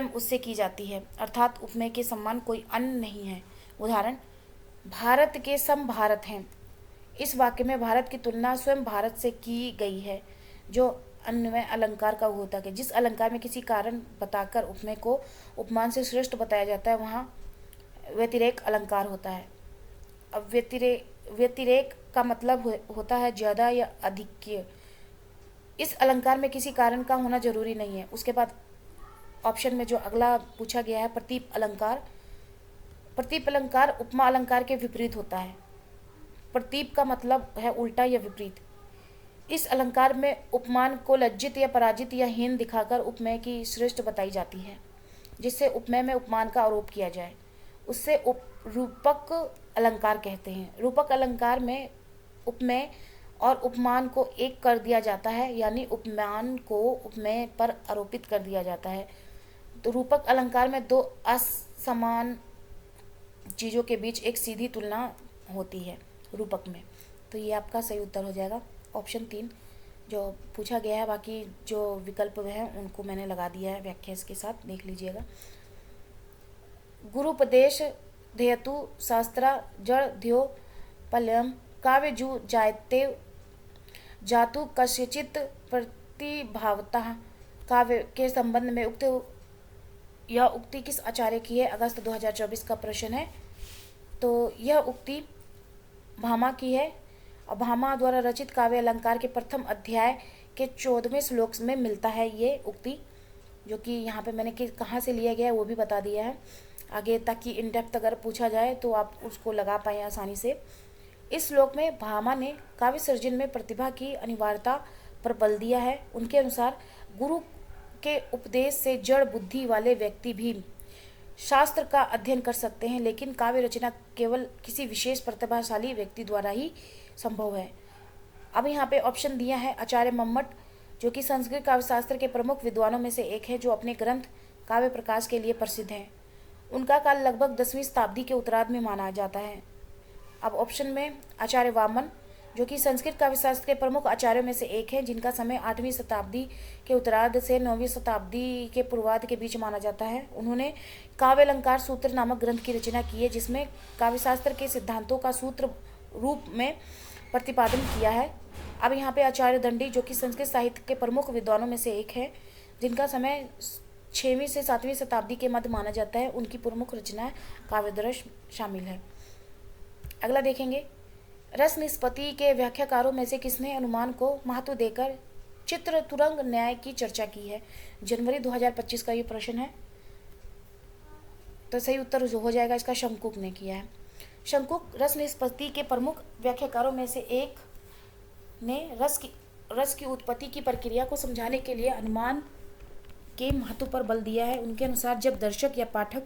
उससे की जाती है, अर्थात उपमेय के समान कोई अन्य नहीं है। उदाहरण, भारत के सम भारत हैं। इस वाक्य में भारत की तुलना स्वयं भारत से की गई है, जो अन्वय अलंकार का होता है। जिस अलंकार में किसी कारण बताकर उपमेय को उपमान से श्रेष्ठ बताया जाता है वहाँ व्यतिरेक अलंकार होता है। अब व्यतिरेक का मतलब होता है ज़्यादा या अधिक। इस अलंकार में किसी कारण का होना जरूरी नहीं है। उसके बाद ऑप्शन में जो अगला पूछा गया है प्रतीप अलंकार। प्रतीप अलंकार उपमा अलंकार के विपरीत होता है। प्रतीप का मतलब है उल्टा या विपरीत। इस अलंकार में उपमान को लज्जित या पराजित या हीन दिखाकर उपमेय की श्रेष्ठ बताई जाती है, जिससे उपमेय में उपमान का आरोप किया जाए। उससे रूपक अलंकार कहते हैं। रूपक अलंकार में उपमेय और उपमान को एक कर दिया जाता है, यानी उपमान को उपमेय पर आरोपित कर दिया जाता है। तो रूपक अलंकार में दो असमान चीज़ों के बीच एक सीधी तुलना होती है रूपक में। तो ये आपका सही उत्तर हो जाएगा ऑप्शन 3 जो पूछा गया है। बाकी जो विकल्प हैं उनको मैंने लगा दिया है व्याख्या इसके साथ, देख लीजिएगा। गुरुपदेश ध्येतु शास्त्रा जड़ ध्यो पल्यम काव्य जू जायते जातु कस्यचित प्रतिभावतः काव्य के संबंध में यह उक्ति किस आचार्य की है। अगस्त 2024 का प्रश्न है। तो यह उक्ति भामा की है और भामा द्वारा रचित काव्य अलंकार के प्रथम अध्याय के 14वें श्लोक में मिलता है ये उक्ति, जो कि यहाँ पे मैंने कहाँ से लिया गया है वो भी बता दिया है आगे, ताकि इन डेप्थ अगर पूछा जाए तो आप उसको लगा पाएँ आसानी से। इस श्लोक में भामा ने काव्य सर्जन में प्रतिभा की अनिवार्यता पर बल दिया है। उनके अनुसार गुरु के उपदेश से जड़ बुद्धि वाले व्यक्ति भी शास्त्र का अध्ययन कर सकते हैं, लेकिन काव्य रचना केवल किसी विशेष प्रतिभाशाली व्यक्ति द्वारा ही संभव है। अब यहाँ पे ऑप्शन दिया है आचार्य मम्मट, जो कि संस्कृत काव्य शास्त्र के प्रमुख विद्वानों में से एक है, जो अपने ग्रंथ काव्य प्रकाश के लिए प्रसिद्ध हैं। उनका काल लगभग 10वीं शताब्दी के उत्तरार्ध में माना जाता है। अब ऑप्शन में आचार्य वामन, जो कि संस्कृत काव्यशास्त्र के प्रमुख आचार्यों में से एक हैं, जिनका समय 8वीं शताब्दी के उत्तरार्ध से 9वीं शताब्दी के पूर्वार्ध के बीच माना जाता है। उन्होंने काव्य अलंकार सूत्र नामक ग्रंथ की रचना की है, जिसमें काव्यशास्त्र के सिद्धांतों का सूत्र रूप में प्रतिपादन किया है। अब यहाँ पे आचार्य दंडी, जो कि संस्कृत साहित्य के प्रमुख विद्वानों में से एक है, जिनका समय 6वीं से 7वीं शताब्दी के मध्य माना जाता है, उनकी प्रमुख रचनाएं काव्यदर्श शामिल है। अगला देखेंगे, रस निष्पत्ति के व्याख्याकारों में से किसने अनुमान को महत्व देकर चित्र तुरंग न्याय की चर्चा की है? जनवरी 2025 का ये प्रश्न है, तो सही उत्तर जो हो जाएगा इसका शंकुक ने किया है। शंकुक रस निष्पत्ति के प्रमुख व्याख्याकारों में से एक ने रस की उत्पत्ति की प्रक्रिया को समझाने के लिए अनुमान के महत्व पर बल दिया है। उनके अनुसार जब दर्शक या पाठक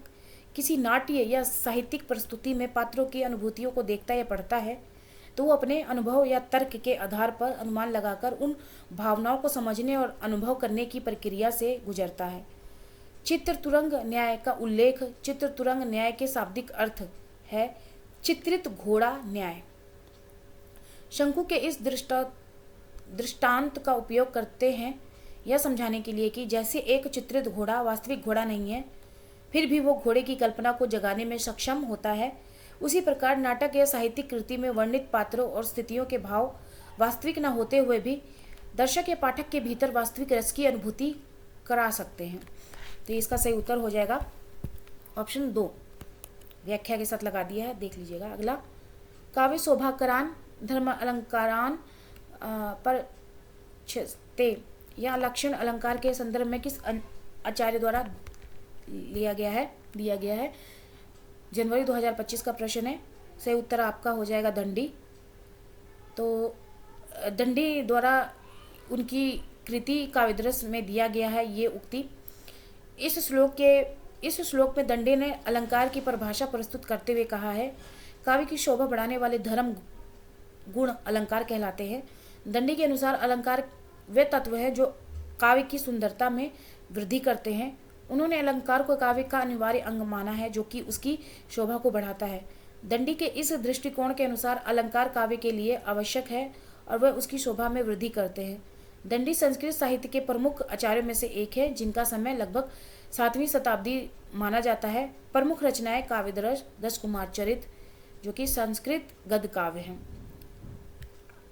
किसी नाट्य या साहित्यिक प्रस्तुति में पात्रों की अनुभूतियों को देखता या पढ़ता है, तो वो अपने अनुभव या तर्क के आधार पर अनुमान लगाकर उन भावनाओं को समझने और अनुभव करने की प्रक्रिया से गुजरता है। चित्र तुरंग न्याय का उल्लेख चित्र तुरंग न्याय के शाब्दिक अर्थ है चित्रित घोड़ा न्याय। शंकु के इस दृष्टांत का उपयोग करते हैं यह समझाने के लिए कि जैसे एक चित्रित घोड़ा वास्तविक घोड़ा नहीं है, फिर भी वो घोड़े की कल्पना को जगाने में सक्षम होता है, उसी प्रकार नाटक या साहित्यिक कृति में वर्णित पात्रों और स्थितियों के भाव वास्तविक न होते हुए भी दर्शक या पाठक के भीतर वास्तविक रस की अनुभूति करा सकते हैं। तो इसका सही उत्तर हो जाएगा ऑप्शन 2, व्याख्या के साथ लगा दिया है, देख लीजिएगा। अगला, काव्य शोभाकरान धर्म अलंकारान पर छते या लक्षण अलंकार के संदर्भ में किस आचार्य द्वारा दिया गया है? जनवरी 2025 का प्रश्न है, सही उत्तर आपका हो जाएगा दंडी। तो दंडी द्वारा उनकी कृति काव्यदर्श में दिया गया है ये उक्ति। इस श्लोक में दंडी ने अलंकार की परिभाषा प्रस्तुत करते हुए कहा है, काव्य की शोभा बढ़ाने वाले धर्म गुण अलंकार कहलाते हैं। दंडी के अनुसार अलंकार वे तत्व हैं जो काव्य की सुंदरता में वृद्धि करते हैं। उन्होंने अलंकार को काव्य का अनिवार्य अंग माना है, जो कि उसकी शोभा को बढ़ाता है। दंडी के इस दृष्टिकोण के अनुसार अलंकार काव्य के लिए आवश्यक है और वह उसकी शोभा में वृद्धि करते हैं। दंडी संस्कृत साहित्य के प्रमुख आचार्यों में से एक है, जिनका समय लगभग 7वीं शताब्दी माना जाता है। प्रमुख रचनाएं काव्यदर्श, दश कुमार चरित, जो कि संस्कृत गद्य काव्य हैं।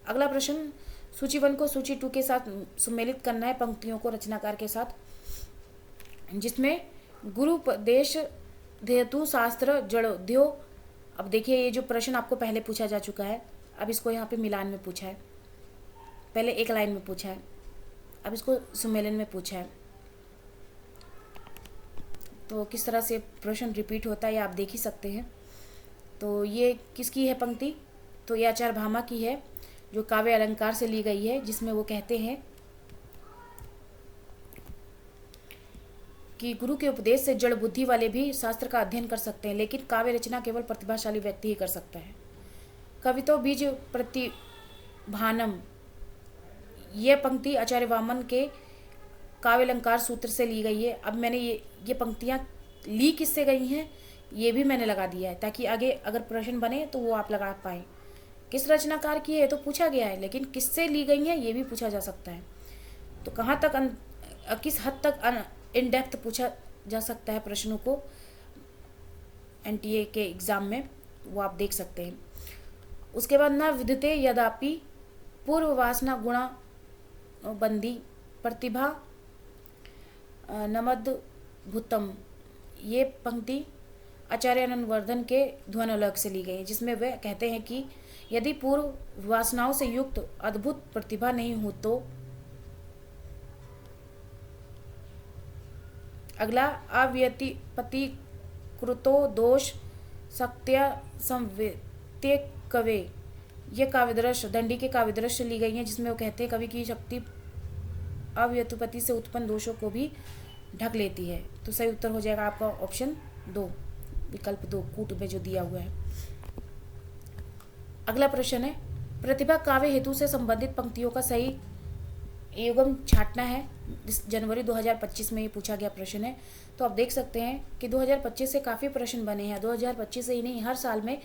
अगला प्रश्न, सूची 1 को सूची 2 के साथ सम्मिलित करना है पंक्तियों को रचनाकार के साथ, जिसमें गुरु उपदेश धेतु शास्त्र जड़ोद्यो। अब देखिए, ये जो प्रश्न आपको पहले पूछा जा चुका है, अब इसको यहाँ पे मिलान में पूछा है, पहले एक लाइन में पूछा है, अब इसको सम्मेलन में पूछा है। तो किस तरह से प्रश्न रिपीट होता है ये आप देख ही सकते हैं। तो ये किसकी है पंक्ति? तो ये आचार्य भामा की है, जो काव्य अलंकार से ली गई है, जिसमें वो कहते हैं कि गुरु के उपदेश से जड़ बुद्धि वाले भी शास्त्र का अध्ययन कर सकते हैं, लेकिन काव्य रचना केवल प्रतिभाशाली व्यक्ति ही कर सकता है। कवितो बीज प्रतिभानम, ये पंक्ति आचार्य वामन के काव्य अलंकार सूत्र से ली गई है। अब मैंने ये पंक्तियाँ ली किससे गई हैं ये भी मैंने लगा दिया है, ताकि आगे अगर प्रश्न बने तो वो आप लगा पाएँ। किस रचनाकार की है तो पूछा गया है, लेकिन किससे ली गई है ये भी पूछा जा सकता है। तो कहाँ तक किस हद तक इन डेप्थ पूछा जा सकता है प्रश्नों को एनटीए के एग्ज़ाम में, वो आप देख सकते हैं। उसके बाद न विद्यते यद्यपि पूर्व वासना गुणा बंदी प्रतिभा नमद भूतम, ये पंक्ति आचार्य आनंदवर्धन के ध्वनोलोक से ली गई है, जिसमें वे कहते हैं कि यदि पूर्व वासनाओं से युक्त अद्भुत प्रतिभा नहीं हो तो। अगला, अव्यतिपति कृतो दोष सत्य संवेत्य कवे, ये काव्यदर्श दंडी के काव्यदर्श से ली गई है, जिसमें वो कहते हैं कवि की शक्ति अव्यतिपति से उत्पन्न दोषों को भी ढक लेती है। तो सही उत्तर हो जाएगा आपका ऑप्शन 2, विकल्प 2 कूट में जो दिया हुआ है। अगला प्रश्न है, प्रतिभा काव्य हेतु से संबंधित पंक्तियों का सही युग्म छांटना है। जनवरी 2025 में ये पूछा गया प्रश्न है। तो आप देख सकते हैं कि 2025 से काफ़ी प्रश्न बने हैं। 2025 से ही नहीं, हर साल में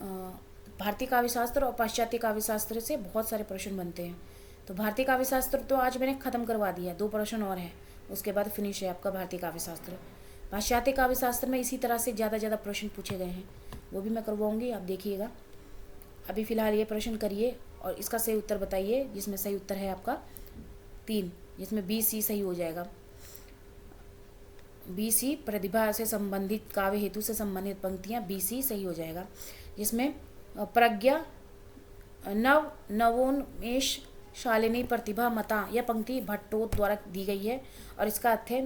भारतीय काव्यशास्त्र और पाश्चात्य काव्यशास्त्र से बहुत सारे प्रश्न बनते हैं। तो भारतीय काव्यशास्त्र तो आज मैंने ख़त्म करवा दिया, 2 प्रश्न और हैं, उसके बाद फिनिश है आपका भारतीय काव्यशास्त्र। पाश्चात्य काव्यशास्त्र में इसी तरह से ज़्यादा प्रश्न पूछे गए हैं, वो भी मैं करवाऊँगी, आप देखिएगा। अभी फ़िलहाल ये प्रश्न करिए और इसका सही उत्तर बताइए, जिसमें सही उत्तर है आपका 3, जिसमें बी सी सही हो जाएगा। बी सी प्रतिभा से संबंधित काव्य हेतु से संबंधित पंक्तियाँ, बी सी सही हो जाएगा। जिसमें प्रज्ञा नवोन्मेष शालिनी प्रतिभा मता, यह पंक्ति भट्टो द्वारा दी गई है और इसका अर्थ है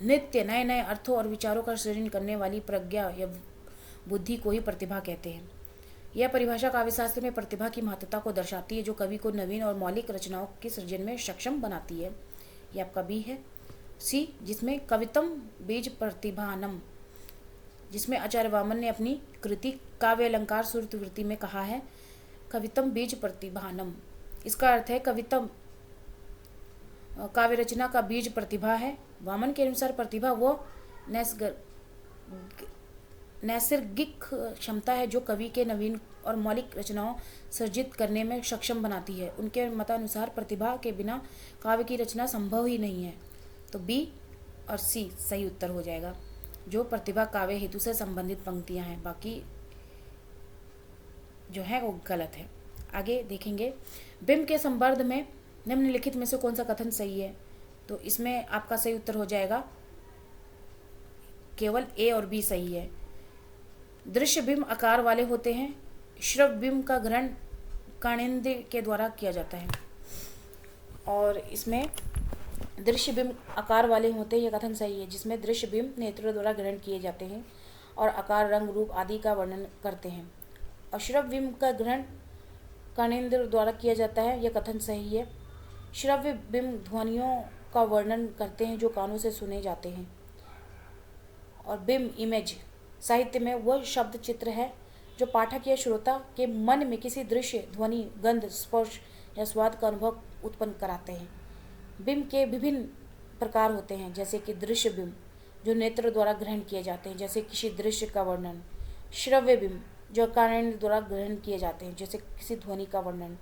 नित्य नए नए अर्थों और विचारों का सृजन करने वाली प्रज्ञा या बुद्धि को ही प्रतिभा कहते हैं। यह परिभाषा काव्यशास्त्र में प्रतिभा की महत्ता को दर्शाती है, जो कवि को नवीन और मौलिक रचनाओं के सृजन में सक्षम बनाती है। यह आपका बी है। सी, जिसमें कवितम बीज प्रतिभानम, जिसमें आचार्य वामन ने अपनी कृति काव्य अलंकार सुरतवृत्ति में कहा है कवितम बीज प्रतिभानम। इसका अर्थ है कवितम काव्य रचना का बीज प्रतिभा है। वामन के अनुसार प्रतिभा वो नैसर्गिक क्षमता है जो कवि के नवीन और मौलिक रचनाओं सृजित करने में सक्षम बनाती है। उनके मतानुसार प्रतिभा के बिना काव्य की रचना संभव ही नहीं है। तो बी और सी सही उत्तर हो जाएगा, जो प्रतिभा काव्य हेतु से संबंधित पंक्तियां हैं, बाकी जो है वो गलत है। आगे देखेंगे, बिंब के संबंध में निम्नलिखित में से कौन सा कथन सही है। तो इसमें आपका सही उत्तर हो जाएगा, केवल ए और बी सही है। दृश्य बिंब आकार वाले होते हैं, श्रव्य बिंब का ग्रहण कर्णेंद्र के द्वारा किया जाता है। और इसमें दृश्य बिंब आकार वाले होते हैं, यह कथन सही है, जिसमें दृश्य बिंब नेत्रों द्वारा ग्रहण किए जाते हैं और आकार, रंग, रूप आदि का वर्णन करते हैं। और श्रव्य बिंब का ग्रहण कर्णेंद्र द्वारा किया जाता है, यह कथन सही है। श्रव्य बिंब ध्वनियों का वर्णन करते हैं जो कानों से सुने जाते हैं। और बिंब इमेज साहित्य में वह शब्द चित्र है जो पाठक या श्रोता के मन में किसी दृश्य, ध्वनि, गंध, स्पर्श या स्वाद का अनुभव उत्पन्न कराते हैं। बिंब के विभिन्न प्रकार होते हैं, जैसे कि दृश्य बिंब जो नेत्र द्वारा ग्रहण किए जाते हैं, जैसे किसी दृश्य का वर्णन। श्रव्य बिंब जो कर्णेंद्र द्वारा ग्रहण किए जाते हैं, जैसे किसी ध्वनि का वर्णन।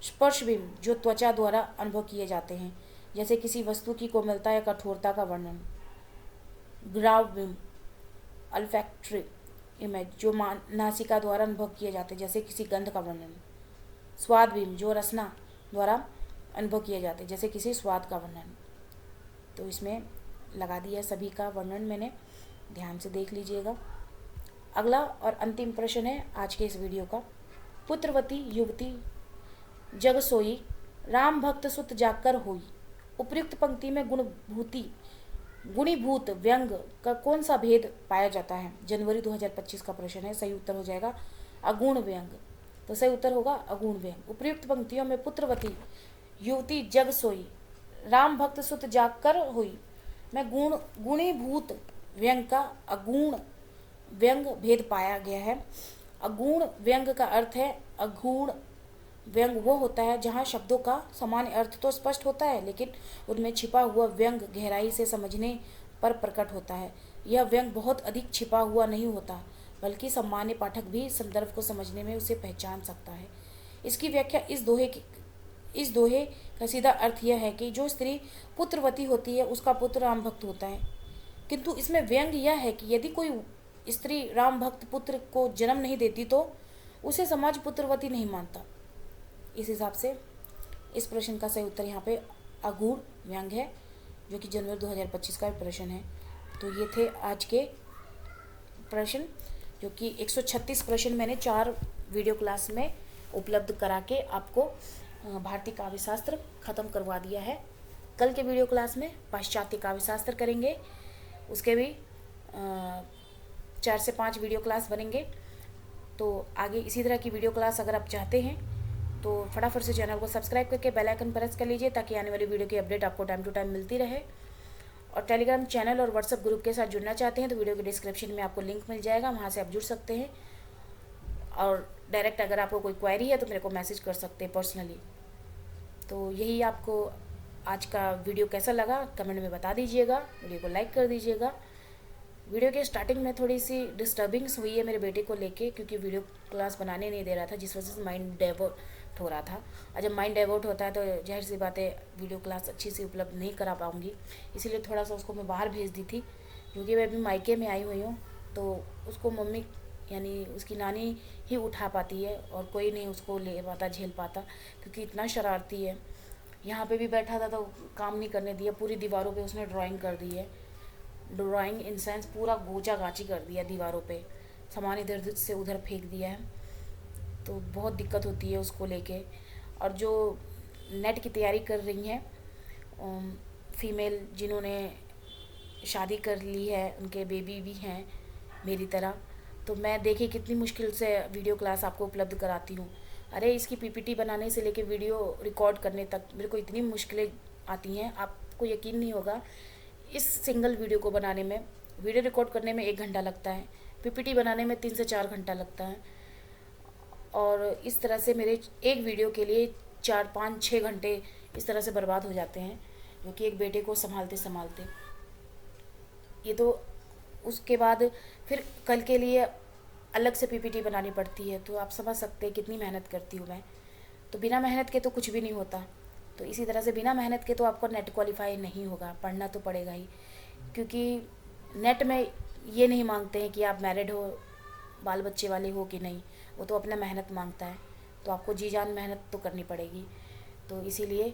स्पर्श बिंब जो त्वचा द्वारा अनुभव किए जाते हैं, जैसे किसी वस्तु की कोमलता या कठोरता का वर्णन। ग्राव बिंब अल्फैक्टरी इमेज जो नासिका द्वारा अनुभव किए जाते हैं, जैसे किसी गंध का वर्णन। स्वाद बिंब जो रसना द्वारा अनुभव किए जाते हैं, जैसे किसी स्वाद का वर्णन। तो इसमें लगा दिया सभी का वर्णन मैंने, ध्यान से देख लीजिएगा। अगला और अंतिम प्रश्न है आज के इस वीडियो का। पुत्रवती युवती जग सोई, राम भक्त सुत जाकर होई। उपर्युक्त पंक्ति में गुणीभूत व्यंग का कौन सा भेद पाया जाता है। जनवरी 2025 का प्रश्न है, सही उत्तर हो जाएगा अगुण व्यंग। तो सही उत्तर होगा अगुण व्यंग। उपर्युक्त पंक्तियों में पुत्रवती युवती जग सोई, राम भक्त सुत जाकर हुई में गुणीभूत व्यंग का अगुण व्यंग भेद पाया गया है। अगुण व्यंग का अर्थ है अगुण व्यंग वो होता है जहाँ शब्दों का सामान्य अर्थ तो स्पष्ट होता है, लेकिन उनमें छिपा हुआ व्यंग गहराई से समझने पर प्रकट होता है। यह व्यंग बहुत अधिक छिपा हुआ नहीं होता, बल्कि सामान्य पाठक भी संदर्भ को समझने में उसे पहचान सकता है। इसकी व्याख्या इस दोहे का सीधा अर्थ यह है कि जो स्त्री पुत्रवती होती है उसका पुत्र राम भक्त होता है। किंतु इसमें व्यंग यह है कि यदि कोई स्त्री राम भक्त पुत्र को जन्म नहीं देती तो उसे समाज पुत्रवती नहीं मानता। इस हिसाब से इस प्रश्न का सही उत्तर यहाँ पे अगुण व्यंग है, जो कि जनवरी 2025 का प्रश्न है। तो ये थे आज के प्रश्न, जो कि 136 प्रश्न मैंने 4 वीडियो क्लास में उपलब्ध करा के आपको भारतीय काव्यशास्त्र ख़त्म करवा दिया है। कल के वीडियो क्लास में पाश्चात्य काव्यशास्त्र करेंगे, उसके भी 4 से 5 वीडियो क्लास बनेंगे। तो आगे इसी तरह की वीडियो क्लास अगर आप चाहते हैं तो फटाफट से चैनल को सब्सक्राइब करके बेल आइकन प्रेस कर लीजिए, ताकि आने वाली वीडियो की अपडेट आपको टाइम टू टाइम मिलती रहे। और टेलीग्राम चैनल और व्हाट्सएप ग्रुप के साथ जुड़ना चाहते हैं तो वीडियो के डिस्क्रिप्शन में आपको लिंक मिल जाएगा, वहाँ से आप जुड़ सकते हैं। और डायरेक्ट अगर आपको कोई क्वेरी है तो मेरे को मैसेज कर सकते हैं पर्सनली। तो यही आपको आज का वीडियो कैसा लगा कमेंट में बता दीजिएगा, वीडियो को लाइक कर दीजिएगा। वीडियो के स्टार्टिंग में थोड़ी सी डिस्टर्बिंग्स हुई है मेरे बेटे को लेके, क्योंकि वीडियो क्लास बनाने नहीं दे रहा था, जिस वजह से माइंड डाइवर्ट हो रहा था। और जब माइंड डाइवर्ट होता है तो जाहिर सी बात है वीडियो क्लास अच्छी से उपलब्ध नहीं करा पाऊँगी। इसीलिए थोड़ा सा उसको मैं बाहर भेज दी थी, क्योंकि मैं अभी मायके में आई हुई हूँ। तो उसको मम्मी यानी उसकी नानी ही उठा पाती है, और कोई नहीं उसको ले पाता, झेल पाता, क्योंकि इतना शरारती है। यहाँ पे भी बैठा था तो काम नहीं करने दिया, पूरी दीवारों पे उसने ड्राइंग कर दी है। ड्राइंग इन सेंस पूरा गोचा गाची कर दिया दीवारों पे, सामान इधर उधर से उधर फेंक दिया है। तो बहुत दिक्कत होती है उसको लेके। और जो नेट की तैयारी कर रही हैं फीमेल, जिन्होंने शादी कर ली है, उनके बेबी भी हैं मेरी तरह, तो मैं देखिए कितनी मुश्किल से वीडियो क्लास आपको उपलब्ध कराती हूँ। अरे इसकी पीपीटी बनाने से लेके वीडियो रिकॉर्ड करने तक मेरे को इतनी मुश्किलें आती हैं, आपको यकीन नहीं होगा। इस सिंगल वीडियो को बनाने में, वीडियो रिकॉर्ड करने में 1 घंटा लगता है, पीपीटी बनाने में 3 से 4 घंटा लगता है। और इस तरह से मेरे एक वीडियो के लिए 4, 5, 6 घंटे इस तरह से बर्बाद हो जाते हैं, जो कि एक बेटे को संभालते संभालते। ये तो उसके बाद फिर कल के लिए अलग से पीपीटी बनानी पड़ती है, तो आप समझ सकते हैं कितनी मेहनत करती हूँ मैं। तो बिना मेहनत के तो कुछ भी नहीं होता। तो इसी तरह से बिना मेहनत के तो आपको नेट क्वालिफाई नहीं होगा, पढ़ना तो पड़ेगा ही। क्योंकि नेट में ये नहीं मांगते हैं कि आप मैरिड हो, बाल बच्चे वाले हो कि नहीं, वो तो अपना मेहनत मांगता है। तो आपको जी जान मेहनत तो करनी पड़ेगी। तो इसीलिए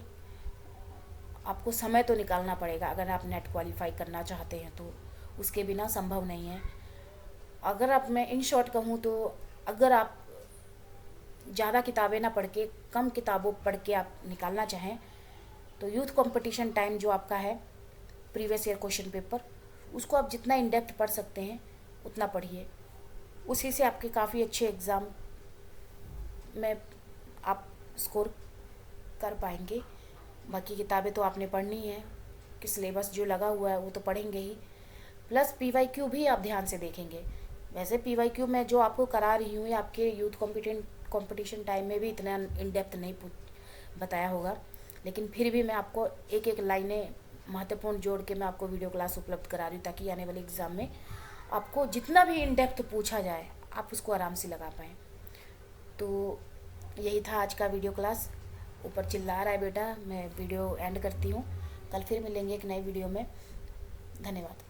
आपको समय तो निकालना पड़ेगा अगर आप नेट क्वालिफाई करना चाहते हैं, तो उसके बिना संभव नहीं है। अगर आप, मैं इन शॉर्ट कहूँ तो, अगर आप ज़्यादा किताबें ना पढ़ के कम किताबों पढ़ के आप निकालना चाहें, तो यूथ कंपटीशन टाइम जो आपका है, प्रीवियस ईयर क्वेश्चन पेपर, उसको आप जितना इन डेप्थ पढ़ सकते हैं उतना पढ़िए। उसी से आपके काफ़ी अच्छे एग्ज़ाम में आप स्कोर कर पाएंगे। बाकी किताबें तो आपने पढ़नी है, कि सिलेबस जो लगा हुआ है वो तो पढ़ेंगे ही, प्लस पीवाईक्यू भी आप ध्यान से देखेंगे। वैसे पीवाईक्यू मैं जो आपको करा रही हूँ, या आपके यूथ कंपटीशन टाइम में भी इतना इन डेप्थ नहीं बताया होगा, लेकिन फिर भी मैं आपको एक एक लाइनें महत्वपूर्ण जोड़ के मैं आपको वीडियो क्लास उपलब्ध करा रही हूँ, ताकि आने वाले एग्ज़ाम में आपको जितना भी इन डेप्थ पूछा जाए आप उसको आराम से लगा पाएँ। तो यही था आज का वीडियो क्लास। ऊपर चिल्ला रहा है बेटा, मैं वीडियो एंड करती हूँ। कल फिर मिलेंगे एक नए वीडियो में। धन्यवाद।